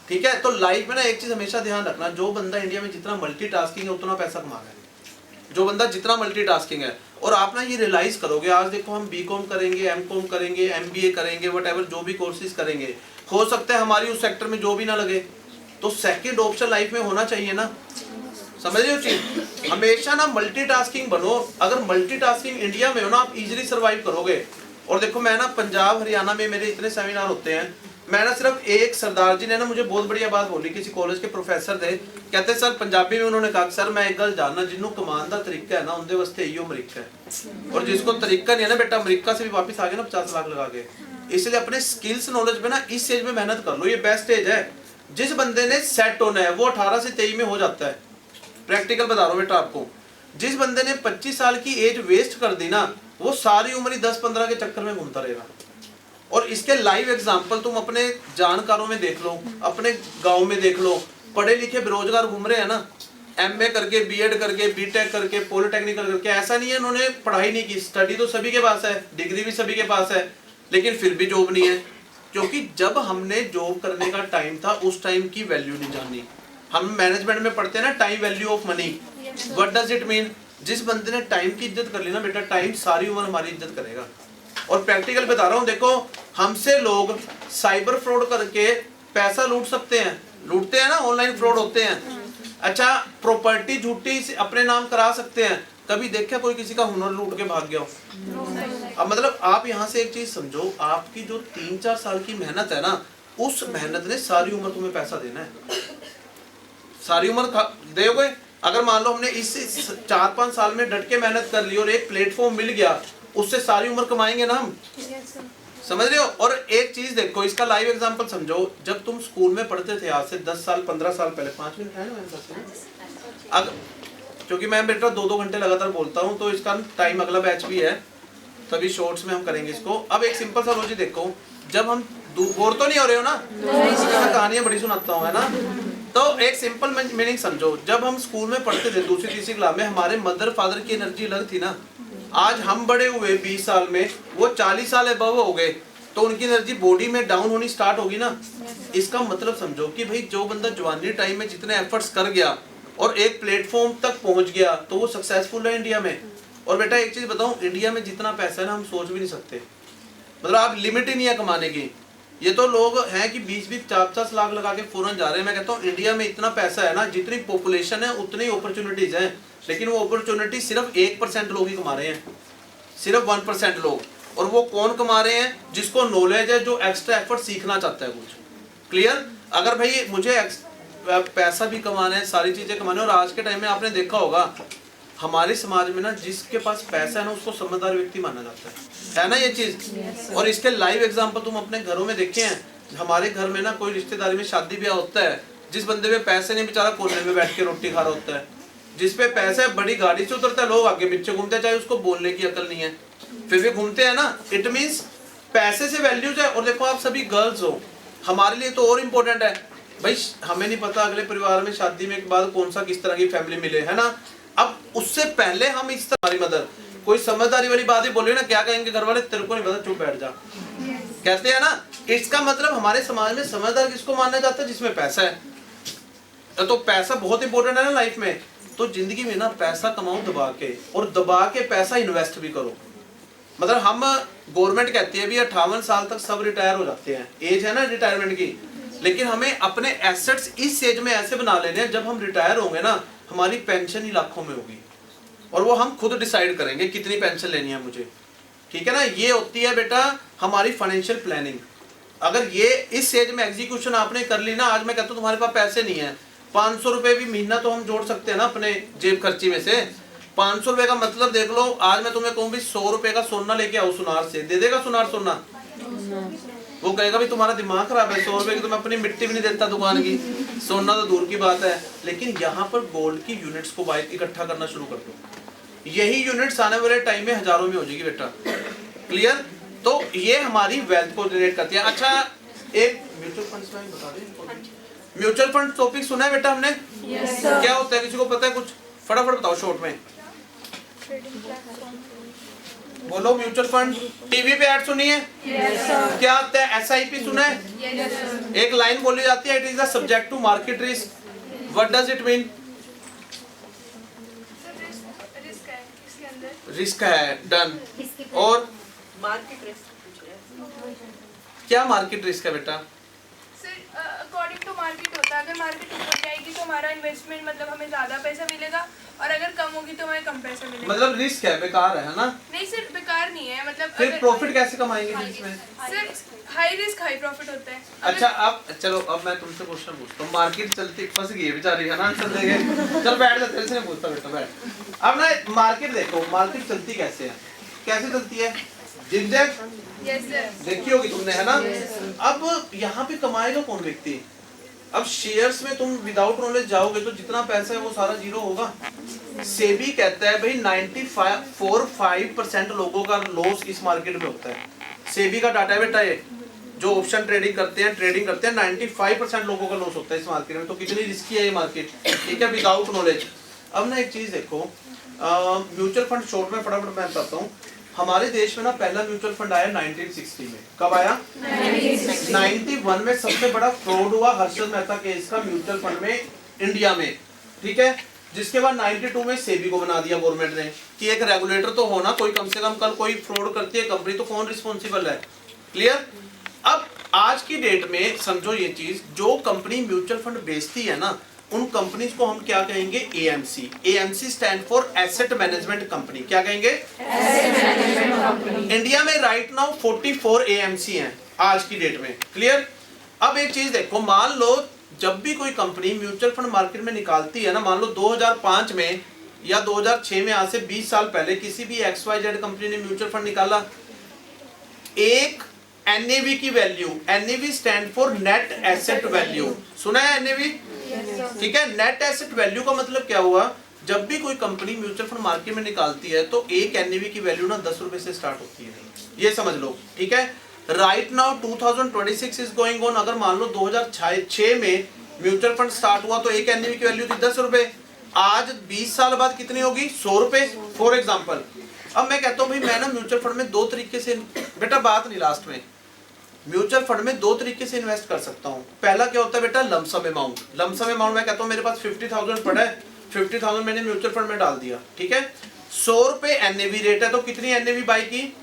ठीक है। तो लाइफ में ना एक चीज हमेशा ध्यान रखना, जो बंदा इंडिया में जितना मल्टीटास्किंग है उतना पैसा कमा रहा है, जो बंदा जितना मल्टीटास्किंग है। और आप ना ये रियलाइज करोगे, आज देखो हम BCom करेंगे, MCom करेंगे, MBA करेंगे, वटएवर जो भी कोर्सेज करेंगे, हो सकता है हमारी उस सेक्टर में जो भी ना लगे, तो सेकंड ऑप्शन लाइफ में होना चाहिए ना, समझ रहे हो चीज। हमेशा ना मल्टीटास्किंग बनो। अगर मल्टीटास्किंग इंडिया में हो ना, आप इजीली सर्वाइव करोगे। और देखो मैं ना पंजाब हरियाणा में मेरे इतने सेमिनार होते हैं, मैं ना सिर्फ एक सरदार जी ने ना मुझे बहुत बढ़िया बात बोली, किसी कॉलेज के प्रोफेसर थे, कहते सर पंजाबी में उन्होंने कहा सर मैं एक गल जानना, जिन्हों कमान का तरीका है ना उनके वास्ते इहो अमरीका है, और जिसको तरीका नहीं है ना बेटा, अमरीका से भी वापस आ गया ना 50 लाख लगा के। इसलिए अपने स्किल्स नॉलेज में ना इस एज में मेहनत कर लो, ये बेस्ट एज है। जिस बंदे ने सेट होना है वो 18 से 23 में हो जाता है। प्रैक्टिकल बता रहा हूं बेटा आपको, जिस बंदे ने 25 साल की एज वेस्ट कर दी ना, वो सारी उम्र ही 10-15 के चक्कर में घूमता रहेगा। और इसके लाइव एग्जांपल तुम अपने जानकारों में देख लो, अपने गांव में देख लो, पढ़े लिखे बेरोजगार घूम रहे हैं ना, MA करके, B.Ed करके, B.Tech करके, पॉलिटेक्निकल करके। ऐसा नहीं है उन्होंने पढ़ाई नहीं की, स्टडी तो सभी के पास है, डिग्री भी सभी के पास है, लेकिन फिर भी जॉब नहीं है। क्योंकि जब हमने जॉब करने का टाइम था, उस टाइम की वैल्यू नहीं जानी। हम मैनेजमेंट में पढ़ते हैं ना, time value of money. What does it mean? जिस बंदे ने टाइम की इज्जत कर ली ना बेटा, टाइम सारी उम्र हमारी इज्जत करेगा। और प्रैक्टिकल बता रहा हूँ, देखो हमसे लोग साइबर फ्रॉड करके पैसा लूट सकते हैं, लूटते हैं ना, ऑनलाइन फ्रॉड होते हैं। अच्छा, प्रॉपर्टी झूठी अपने नाम करा सकते हैं। कभी देखा कोई किसी का हुनर लूट के भाग गया हो? अब मतलब आप यहाँ से एक चीज समझो, आपकी जो 3-4 साल की मेहनत है ना, उस मेहनत ने सारी उम्र तुम्हें पैसा देना है, सारी उम्र दोगे। अगर मान लो हमने इस 4-5 साल में डट के मेहनत कर ली और एक प्लेटफॉर्म मिल गया, उससे सारी उम्र कमाएंगे ना हम, समझ रहे हो। और एक चीज देखो, इसका लाइव एग्जांपल समझो। जब तुम स्कूल में पढ़ते थे, आज से 10 साल 15 साल पहले, 5 मिनट है ना, अगर क्योंकि मैं बेटा 2-2 घंटे लगातार बोलता हूँ, तो इसका टाइम अगला बैच भी है, तभी शॉर्ट्स में हम करेंगे इसको। अब एक सिंपल सा लॉजिक देखो, जब हम बोर तो नहीं हो रहे हो ना, कहानियां बड़ी सुनाता हूँ, है ना। तो एक सिंपल मीनिंग समझो, जब हम स्कूल में पढ़ते थे 2री-3री क्लास में, हमारे मदर फादर की एनर्जी अलग थी ना। आज हम बड़े हुए 20 साल में, वो 40 साल अबव हो गए, तो उनकी एनर्जी बॉडी में डाउन होनी स्टार्ट होगी ना। इसका मतलब समझो कि भाई जो बंदा जवानी टाइम में जितने एफर्ट्स कर गया और एक प्लेटफॉर्म तक पहुंच गया, तो वो सक्सेसफुल है इंडिया में। और बेटा एक चीज बताऊं, इंडिया में जितना पैसा है ना, हम सोच भी नहीं सकते। मतलब आप लिमिट ही नहीं है कमाने की। ये तो लोग हैं कि 20-20, 50 लाख लगा के फौरन जा रहे हैं। मैं कहता हूँ इंडिया में इतना पैसा है ना, जितनी पॉपुलेशन है उतनी अपॉर्चुनिटीज हैं, लेकिन वो अपॉर्चुनिटी सिर्फ 1% लोग ही कमा रहे हैं, सिर्फ 1% लोग। और वो कौन कमा रहे हैं? जिसको नॉलेज है, जो एक्स्ट्रा एफर्ट सीखना चाहता है कुछ। क्लियर? अगर भाई मुझे पैसा भी कमाना है, सारी चीजें कमाना है, और आज के टाइम में आपने देखा होगा हमारे समाज में ना, जिसके पास पैसा है ना, उसको समझदार व्यक्ति माना जाता है ना ये चीज। और इसके लाइव एग्जांपल तुम अपने घरों में देखे हैं। हमारे घर में ना कोई रिश्तेदारी में शादी ब्याह होता है, जिस बंदे पे पैसे नहीं, बेचारा कोने में बैठ के रोटी खा रहा होता है। जिस पे पैसा है, बड़ी गाड़ी से उतरता है, लोग आगे पीछे घूमते हैं, चाहे उसको बोलने की अकल नहीं है, फिर भी घूमते हैं ना। इट मीन्स पैसे से वैल्यूज है। और देखो आप सभी गर्ल्स हो, हमारे लिए तो और इम्पोर्टेंट है भाई, हमें नहीं पता अगले परिवार में शादी में के बाद कौन सा किस तरह की फैमिली मिले, है ना। अब उससे पहले हम इस तरह, हमारी मदर कोई समझदारी वाली बात ही बोले ना, क्या कहेंगे घर वाले, तेरे को नहीं पता चुप बैठ जा, कहते हैं ना। इसका मतलब हमारे समाज में समझदार किसको माना जाता है, जिसमें पैसा है। तो पैसा बहुत इंपॉर्टेंट है ना लाइफ में। तो जिंदगी में ना पैसा कमाओ दबा के, और दबा के पैसा इन्वेस्ट भी करो। मतलब हम गवर्नमेंट कहती है भी 58 साल तक सब रिटायर हो जाते हैं, एज है ना रिटायरमेंट की, लेकिन हमें अपने एसेट्स इस एज में ऐसे बना लेने हैं, जब हम रिटायर होंगे ना हमारी पेंशन ही लाखों में होगी, और वो हम खुद डिसाइड करेंगे कितनी पेंशन लेनी है मुझे, ठीक है ना। ये होती है बेटा हमारी फाइनेंशियल प्लानिंग। अगर ये इस एज में एग्जीक्यूशन आपने कर ली ना, आज मैं कहता हूँ तुम्हारे पास पैसे नहीं है, 500 रुपए भी महीना तो हम जोड़ सकते हैं ना अपने जेब खर्ची में से। 500 रुपए का मतलब देख लो, आज मैं तुम्हें कहूँ भी 100 रुपए का सोना लेके आओ सुनार से, दे देगा सुनार सोना? वो कहेगा भी तुम्हारा दिमाग खराब है, 100 रुपए की तो मैं अपनी मिट्टी भी नहीं देता दुकान की, सोना तो दूर की बात है। लेकिन यहाँ पर गोल्ड की यूनिट्स को बाइक इकट्ठा करना शुरू कर दो, यही यूनिट्स आने वाले टाइम में हजारों में हो जाएगी बेटा, क्लियर। तो ये हमारी वेल्थ को जनरेट करती है। अच्छा एक म्यूचुअल फंड्स में बता दें, म्यूचुअल फंड टॉपिक सुना है बेटा हमने? yes, क्या होता है, किसी को पता है कुछ? फटाफट बताओ शॉर्ट में बोलो। म्यूचुअल फंड टीवी पे ऐड सुनी है? yes, क्या होता है? एसआईपी सुना है? yes, एक लाइन बोली जाती है, it is the subject to market risk. What does it mean? Risk है, डन। और मार्केट रिस्क क्या मार्केट रिस्क है बेटा? सर अकॉर्डिंग टू मार्केट होता है, अगर मार्केट ऊपर जाएगी तो हमारा इन्वेस्टमेंट मतलब हमें ज्यादा पैसा मिलेगा, और अगर कम होगी तो हमें कम पैसा मिलेगा। मतलब रिस्क है, बेकार है ना? नहीं सर बेकार नहीं है, मतलब फिर प्रॉफिट कैसे कमाएंगे इसमें? Sir high risk high profit होता है। अच्छा अब चलो, अब मैं तुमसे क्वेश्चन पूछता हूँ। मार्केट चलती फंस गई है बेचारी, है ना, आंसर देंगे। चल बैठ जा, तेरे से नहीं पूछता बेटा, बैठ। अब ना मार्केट देखो, मार्केट चलती कैसे है, कैसे चलती है? जिग-जैग देखी होगी तुमने, है ना। अब यहाँ पे कमाएगा कौन व्यक्ति? अब शेयर्स में तुम विदाउट नॉलेज जाओगे तो जितना पैसा है वो सारा जीरो होगा। सेबी कहता है भाई 95% लोगों का लॉस इस मार्केट में होता है। सेबी का डाटा है बेटा, ये जो ऑप्शन ट्रेडिंग करते हैं 95% लोगों का लॉस होता है इस मार्केट में। तो कितनी रिस्की है ये मार्केट, ठीक है, विदाउट नॉलेज। अब ना एक चीज देखो, म्यूचुअल फंड शॉर्ट में फटाफट मैं बताता हूँ। हमारे देश में ना पहला म्यूचुअल फंड आया 1960 में। कब आया? 91 में सबसे बड़ा फ्रॉड हुआ हर्षद मेहता केस का म्यूचुअल फंड में इंडिया में, ठीक है। जिसके बाद 92 में सेबी को बना दिया गवर्नमेंट ने कि एक रेगुलेटर तो होना, कोई कम से कम कल कोई फ्रॉड करती है कंपनी तो कौन रिस्पॉन्सिबल है, क्लियर। अब आज की डेट में समझो ये चीज, जो कंपनी म्यूचुअल फंड बेचती है ना उन कंपनीज को हम क्या कहेंगे? AMC. AMC stand for asset management company. क्या कहेंगे? Asset management company. इंडिया में राइट नाउ 44 एएमसी हैं आज की डेट में, क्लियर। अब एक चीज देखो, मान लो जब भी कोई कंपनी म्यूचुअल फंड मार्केट में निकालती है ना, मान लो 2005 में या 2006 में, आज से 20 साल पहले किसी भी XYZ कंपनी ने म्यूचुअल फंड निकाला, एक NAV की value, NAV stand for net asset value, सुना है NAV? ठीक है। नेट एसेट वैल्यू का मतलब क्या हुआ? जब भी कोई कंपनी म्यूचुअल फंड मार्केट में निकालती है तो एक NAV की वैल्यू ना 10 रुपए से स्टार्ट होती है, ये समझ लो, ठीक है। Right now 2026 is going on. अगर मान लो 2006 में म्यूचुअल फंड स्टार्ट हुआ तो एक NAV की वैल्यू थी 10 रुपए, आज 20 साल बाद कितनी होगी? 100 रुपए, फॉर एग्जाम्पल। अब मैं कहता हूँ भाई मैं ना म्यूचुअल फंड में दो तरीके से, बेटा बात नहीं लास्ट में, म्यूचुअल फंड में दो तरीके से इन्वेस्ट कर सकता हूँ। पहला क्या होता है बेटा? Lump sum amount. लमसम अमाउंट मैं कहता हूँ मेरे पास 50,000 पड़ा है, 50,000 मैंने म्यूचुअल फंड में डाल दिया, ठीक है। 100 रुपए NAV रेट है, तो कितनी NAV बाई की?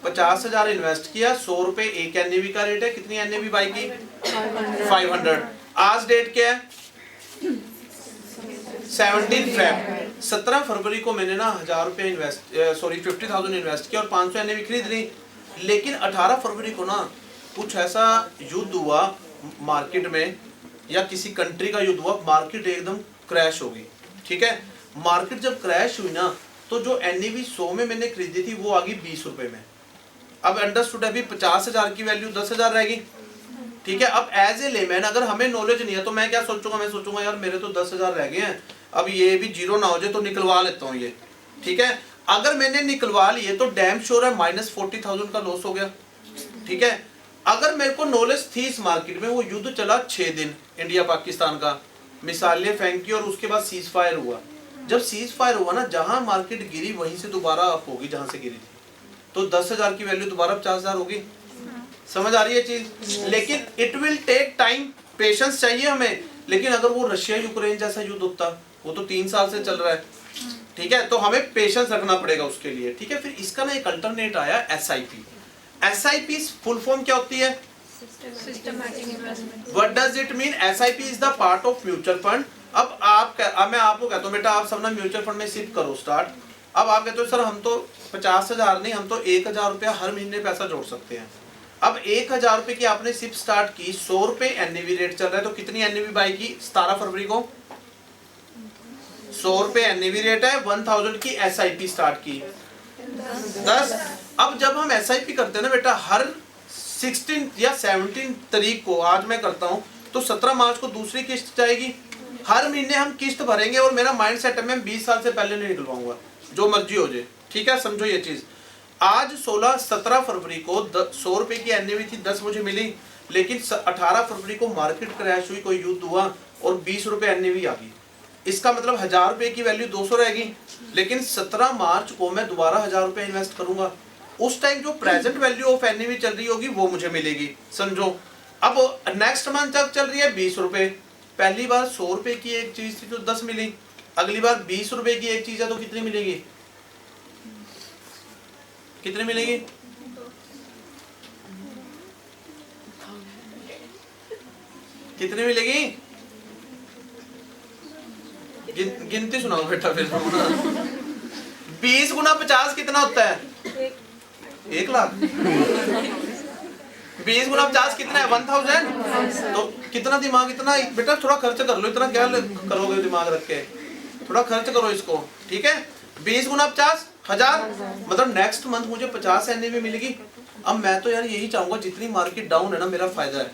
50,000 इन्वेस्ट किया, 100 रुपए एक NAV का रेट है, कितनी NAV बाई की? 500। आज डेट क्या है? 17 फेब। 17 फरवरी को मैंने ना 1000 रुपए इन्वेस्ट, 50,000 इन्वेस्ट किया और 500 NAV खरीद ली। लेकिन 18 फरवरी को ना कुछ ऐसा युद्ध हुआ मार्केट में, या किसी कंट्री का युद्ध हुआ, मार्केट एकदम क्रैश हो गई, ठीक है। मार्केट जब क्रैश हुई ना तो जो NAV 100 में मैंने खरीदी थी वो आ गई 20 रुपए में। अब अंडरस्टूड है, अभी 50,000 की वैल्यू 10,000 रहेगी, ठीक है। अब एज ए लेमैन अगर हमें नॉलेज नहीं है तो मैं क्या सोचूंगा? मैं सोचूंगा यार मेरे तो 10,000 रह गए हैं, अब ये भी जीरो ना हो जाए तो निकलवा लेता हूँ ये, ठीक है। अगर मैंने निकलवा लिए तो डैम श्योर है -40,000 का लॉस हो गया, ठीक है। अगर मेरे को नॉलेज थी इस मार्केट में, वो युद्ध चला 6 दिन इंडिया पाकिस्तान का, मिसाइलें फेंकी और उसके बाद सीज फायर हुआ। जब सीज फायर हुआ ना, जहां मार्केट गिरी वहीं से दोबारा अप होगी जहां से गिरी थी, तो 10,000 की वैल्यू दोबारा 50,000 होगी। समझ आ रही है चीज? लेकिन it will take time, patience चाहिए हमें। लेकिन अगर वो रशिया यूक्रेन जैसा युद्ध होता, वो तो 3 साल से चल रहा है, ठीक है, तो हमें पेशेंस रखना पड़ेगा उसके लिए, ठीक है। फिर इसका ना एक अल्टरनेट आया SIP। SIP फुल फॉर्म क्या होती है? What does it mean? SIP is the part of mutual fund। अब मैं आपको कहता हूँ बेटा आप सब ना म्यूचुअल फंड में सिप करो स्टार्ट। अब आप कहते हो सर हम तो 50,000 नहीं, हम तो 1,000 रुपया हर महीने पैसा जोड़ सकते हैं। अब 1,000 रुपए की आपने सिप स्टार्ट की, 100 रुपए NAV रेट चल रहा है, तो कितनी NAV बाई की 17 फरवरी को? 100 रुपए NAV रेट है, 1000 की SIP स्टार्ट की, 10। अब जब हम SIP करते हैं ना बेटा, हर 16 या 17 तारीख को, आज मैं करता हूं तो 17 मार्च को दूसरी किस्त जाएगी। हर महीने हम किस्त भरेंगे और मेरा माइंड सेट है मैं 20 साल से पहले नहीं निकलवाऊंगा, जो मर्जी हो जाए, ठीक है, समझो ये चीज। आज 17 फरवरी को 100 रुपए की NAV थी, 10 मुझे मिली, लेकिन 18 फरवरी को मार्केट क्रैश हुई, कोई युद्ध हुआ और 20 रुपए NAV आ गई। इसका मतलब 1000 रुपए की वैल्यू 200 रहेगी, लेकिन 17 मार्च को मैं दोबारा 1000 रुपए इन्वेस्ट करूंगा, उस टाइम जो प्रेजेंट वैल्यू ऑफ NAV चल रही होगी वो मुझे मिलेगी, समझो। अब नेक्स्ट मंथ तक चल रही है 20 रुपए, पहली बार 100 रुपए की एक चीज थी तो 10 मिली, अगली बार 20 रुपए की एक चीज है तो कितनी मिलेगी? कितनी मिलेगी? कितनी मिलेगी? गिनती सुनाओ बेटा फिर। 20 गुना 50 कितना होता है? 1 लाख। 20 गुना 50 कितना है? 1000। तो कितना दिमाग, इतना बेटा थोड़ा खर्च कर लो, इतना क्या करोगे दिमाग रख के, थोड़ा खर्च करो इसको, ठीक है। 20 गुना 50 1000, मतलब नेक्स्ट मंथ मुझे 50 NAV मिलेगी। अब मैं तो यार यही चाहूंगा जितनी मार्केट डाउन है ना, मेरा फायदा है,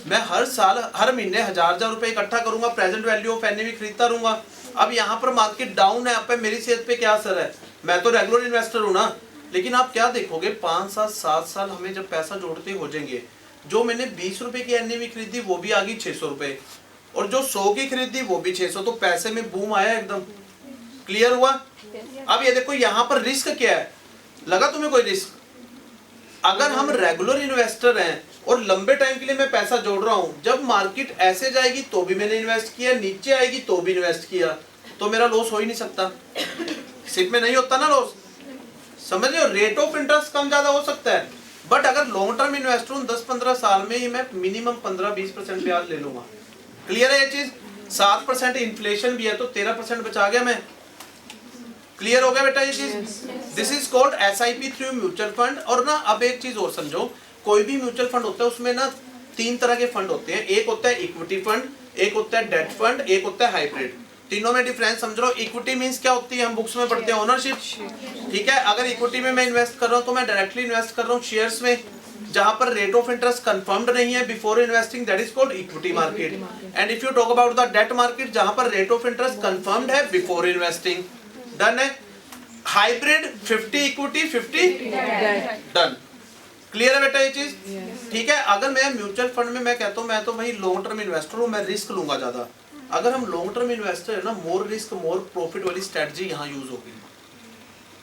मैं हर साल हर महीने 1000 रुपए इकट्ठा करूंगा, प्रेजेंट वैल्यू ऑफ NAV खरीदता रहूंगा। अब यहाँ पर मार्केट डाउन है, अब पे मेरी सेहत पे क्या असर है? मैं तो रेगुलर इन्वेस्टर हूँ ना, लेकिन आप क्या देखोगे 5 साल 7 साल हमें जब पैसा जोड़ते हो जाएंगे, जो मैंने 20 रुपए की NAV खरीदी वो भी आ गई 600 रुपए, और जो 100 की खरीदी वो भी 600, तो पैसे में बूम आया एकदम। क्लियर हुआ? अब ये देखो यहाँ पर रिस्क क्या है, लगा तुम्हें कोई रिस्क? अगर हम रेगुलर इन्वेस्टर हैं और लंबे टाइम के लिए मैं पैसा जोड़ रहा हूं, जब मार्केट ऐसे जाएगी तो भी मैंने इन्वेस्ट किया, नीचे आएगी तो भी इन्वेस्ट किया, तो मेरा लॉस हो ही नहीं सकता। सिप में नहीं होता ना लॉस, समझ रहे हो? रेट ऑफ इंटरेस्ट कम ज्यादा हो सकता है, बट अगर लॉन्ग टर्म इन्वेस्टर हूं 10-15 साल में ही मैं मिनिमम 15-20% ब्याज ले लूंगा। क्लियर है ये चीज? 7% इन्फ्लेशन भी है तो 13% बचा गया मैं। क्लियर हो गया बेटा ये चीज? This is called SIP through mutual fund. और ना अब एक चीज और समझो, कोई भी म्यूचुअल फंड होता है उसमें ना 3 तरह के फंड होते हैं, एक होता है इक्विटी फंड, एक होता है डेट फंड, एक होता है हाइब्रिड। तीनों में डिफरेंस समझ लो। इक्विटी मींस क्या होती है, हम बुक्स में पढ़ते हैं ओनरशिप, ठीक है। अगर इक्विटी में मैं इन्वेस्ट कर रहा हूं तो मैं डायरेक्टली इन्वेस्ट कर रहा हूं शेयर्स में, जहां पर रेट ऑफ इंटरेस्ट कंफर्म्ड नहीं है before investing, that is called equity market. And if you talk about the debt market, जहां पर रेट ऑफ इंटरेस्ट कंफर्म्ड है बिफोर इन्वेस्टिंग। डन है? Hybrid 50 equity 50 done. क्लियर है बेटा ये चीज? ठीक है। अगर मैं म्यूचुअल फंड में मैं कहता हूं मैं तो भाई लॉन्ग टर्म इन्वेस्टर हूं, मैं रिस्क लूंगा ज्यादा। अगर हम लॉन्ग टर्म इन्वेस्टर है ना, मोर रिस्क मोर प्रॉफिट वाली स्ट्रेटजी यहाँ यूज होगी।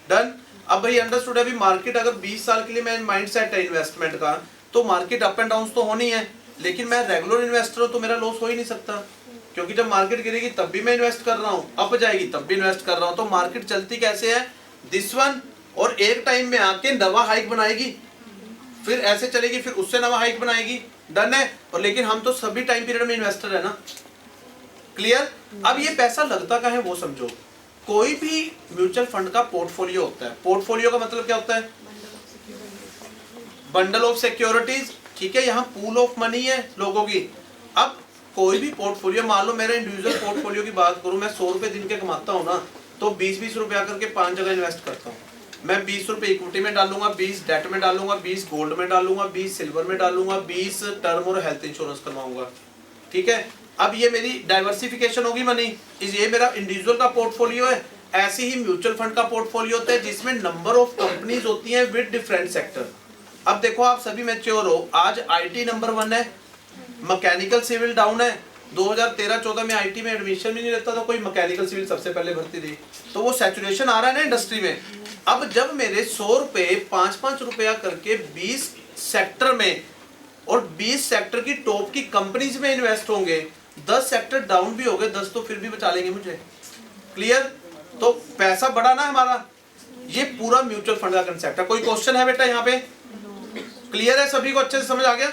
डन। अब भाई अंडरस्टूड है, अभी मार्केट अगर 20 साल के लिए मैं माइंड सेट है इन्वेस्टमेंट का, तो मार्केट अप एंड डाउन तो होनी है, लेकिन मैं रेगुलर इन्वेस्टर हूं तो मेरा लॉस हो ही नहीं सकता, क्योंकि जब मार्केट गिरेगी तब भी मैं इन्वेस्ट कर रहा हूं, अप जाएगी तब भी इन्वेस्ट कर रहा हूं। तो मार्केट चलती कैसे है, दिस वन, और एक टाइम में आके नवा हाइक बनाएगी, फिर ऐसे चलेगी, फिर उससे नवा हाइक बनाएगी। डन है? और लेकिन हम तो सभी टाइम पीरियड में इन्वेस्टर है ना। क्लियर? अब ये पैसा लगता कहाँ है वो समझो। कोई भी म्यूचुअल फंड का पोर्टफोलियो होता है। पोर्टफोलियो का मतलब क्या होता है? बंडल ऑफ सिक्योरिटीज, ठीक है। यहाँ पूल ऑफ मनी है लोगों की। अब कोई भी पोर्टफोलियो, मान लो मेरा इंडिविजुअल पोर्टफोलियो की बात करूं, मैं 100 रुपए दिन के कमाता हूं ना, तो 20-20 रुपया करके 5 जगह इन्वेस्ट करता हूं। मैं 20 रुपए इक्विटी में डालूंगा, 20 डेट में डालूंगा, 20 गोल्ड में डालूंगा, 20 सिल्वर में डालूंगा, 20 टर्म और हेल्थ इंश्योरेंस करवाऊंगा, ठीक है। अब ये मेरी डाइवर्सिफिकेशन होगी मनी, ये मेरा इंडिविजुअल का पोर्टफोलियो है। ऐसे ही म्यूचुअल फंड का पोर्टफोलियो होता है जिसमें नंबर ऑफ कंपनीज होती हैं विद डिफरेंट सेक्टर। अब देखो आप सभी मैच्योर हो, आज आईटी नंबर 1 है, मैकेनिकल सिविल डाउन है। 2013-14 में आईटी में एडमिशन भी नहीं रहता था कोई, मैकेनिकल सिविल सबसे पहले भर्ती थी, तो वो सैचुरेशन आ रहा है ना इंडस्ट्री में। अब जब मेरे 100 रुपये 5-5 रुपया करके 20 सेक्टर में और 20 सेक्टर की टॉप की कंपनीज में इन्वेस्ट होंगे, 10 सेक्टर डाउन भी हो गए, 10 तो फिर भी बचा लेंगे मुझे। क्लियर? तो पैसा बढ़ा ना हमारा, ये पूरा म्यूचुअल फंड का कंसेप्ट है। कोई क्वेश्चन है बेटा यहाँ पे? क्लियर है सभी को, अच्छे से समझ आ गया?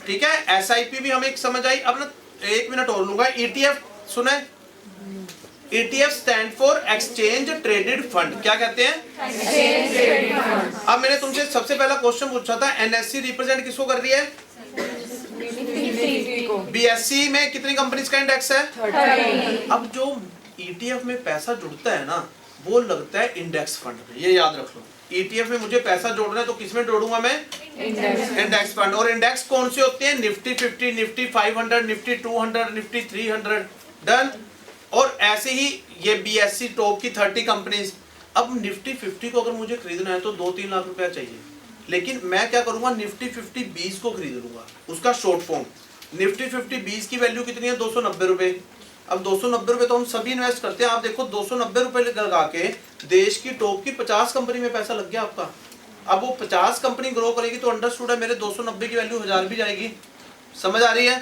ठीक है, एसआईपी भी हमें एक समझ आई। अब ना 1 मिनट और लूंगा। ईटीएफ सुने? ETF stand for exchange traded fund. क्या कहते हैं? Exchange traded fund. अब मैंने तुमसे सबसे पहला क्वेश्चन पूछा था, एनएससी रिप्रेजेंट किसको कर रही है? बीएससी में कितनी कंपनीज का इंडेक्स है? 30। अब जो ETF में पैसा जुड़ता है ना, वो लगता है इंडेक्स फंड में, ये याद रख लो। ETF में मुझे पैसा जोड़ना है तो किसमें जोड़ूंगा मैं? Index fund. और इंडेक्स कौन से होते हैं? Nifty 50, Nifty 500, Nifty 200, Nifty 300। Done. और ऐसे ही ये बीएससी टॉप की 30 कंपनीज। अब निफ्टी 50 को अगर मुझे खरीदना है तो 2-3 लाख रुपया चाहिए, लेकिन मैं क्या करूंगा, निफ्टी 50 20 को खरीद लूंगा, उसका शॉर्ट फॉर्म। निफ्टी 50 20 की वैल्यू कितनी है? 290 रुपए। अब 290 रुपए तो हम सभी इन्वेस्ट करते हैं। आप देखो 290 रुपए लगा के देश की टॉप की 50 कंपनी में पैसा लग गया आपका। अब वो 50 कंपनी ग्रो करेगी तो अंडरस्टूड है मेरे 290 की वैल्यू 1000 भी जाएगी। समझ आ रही है?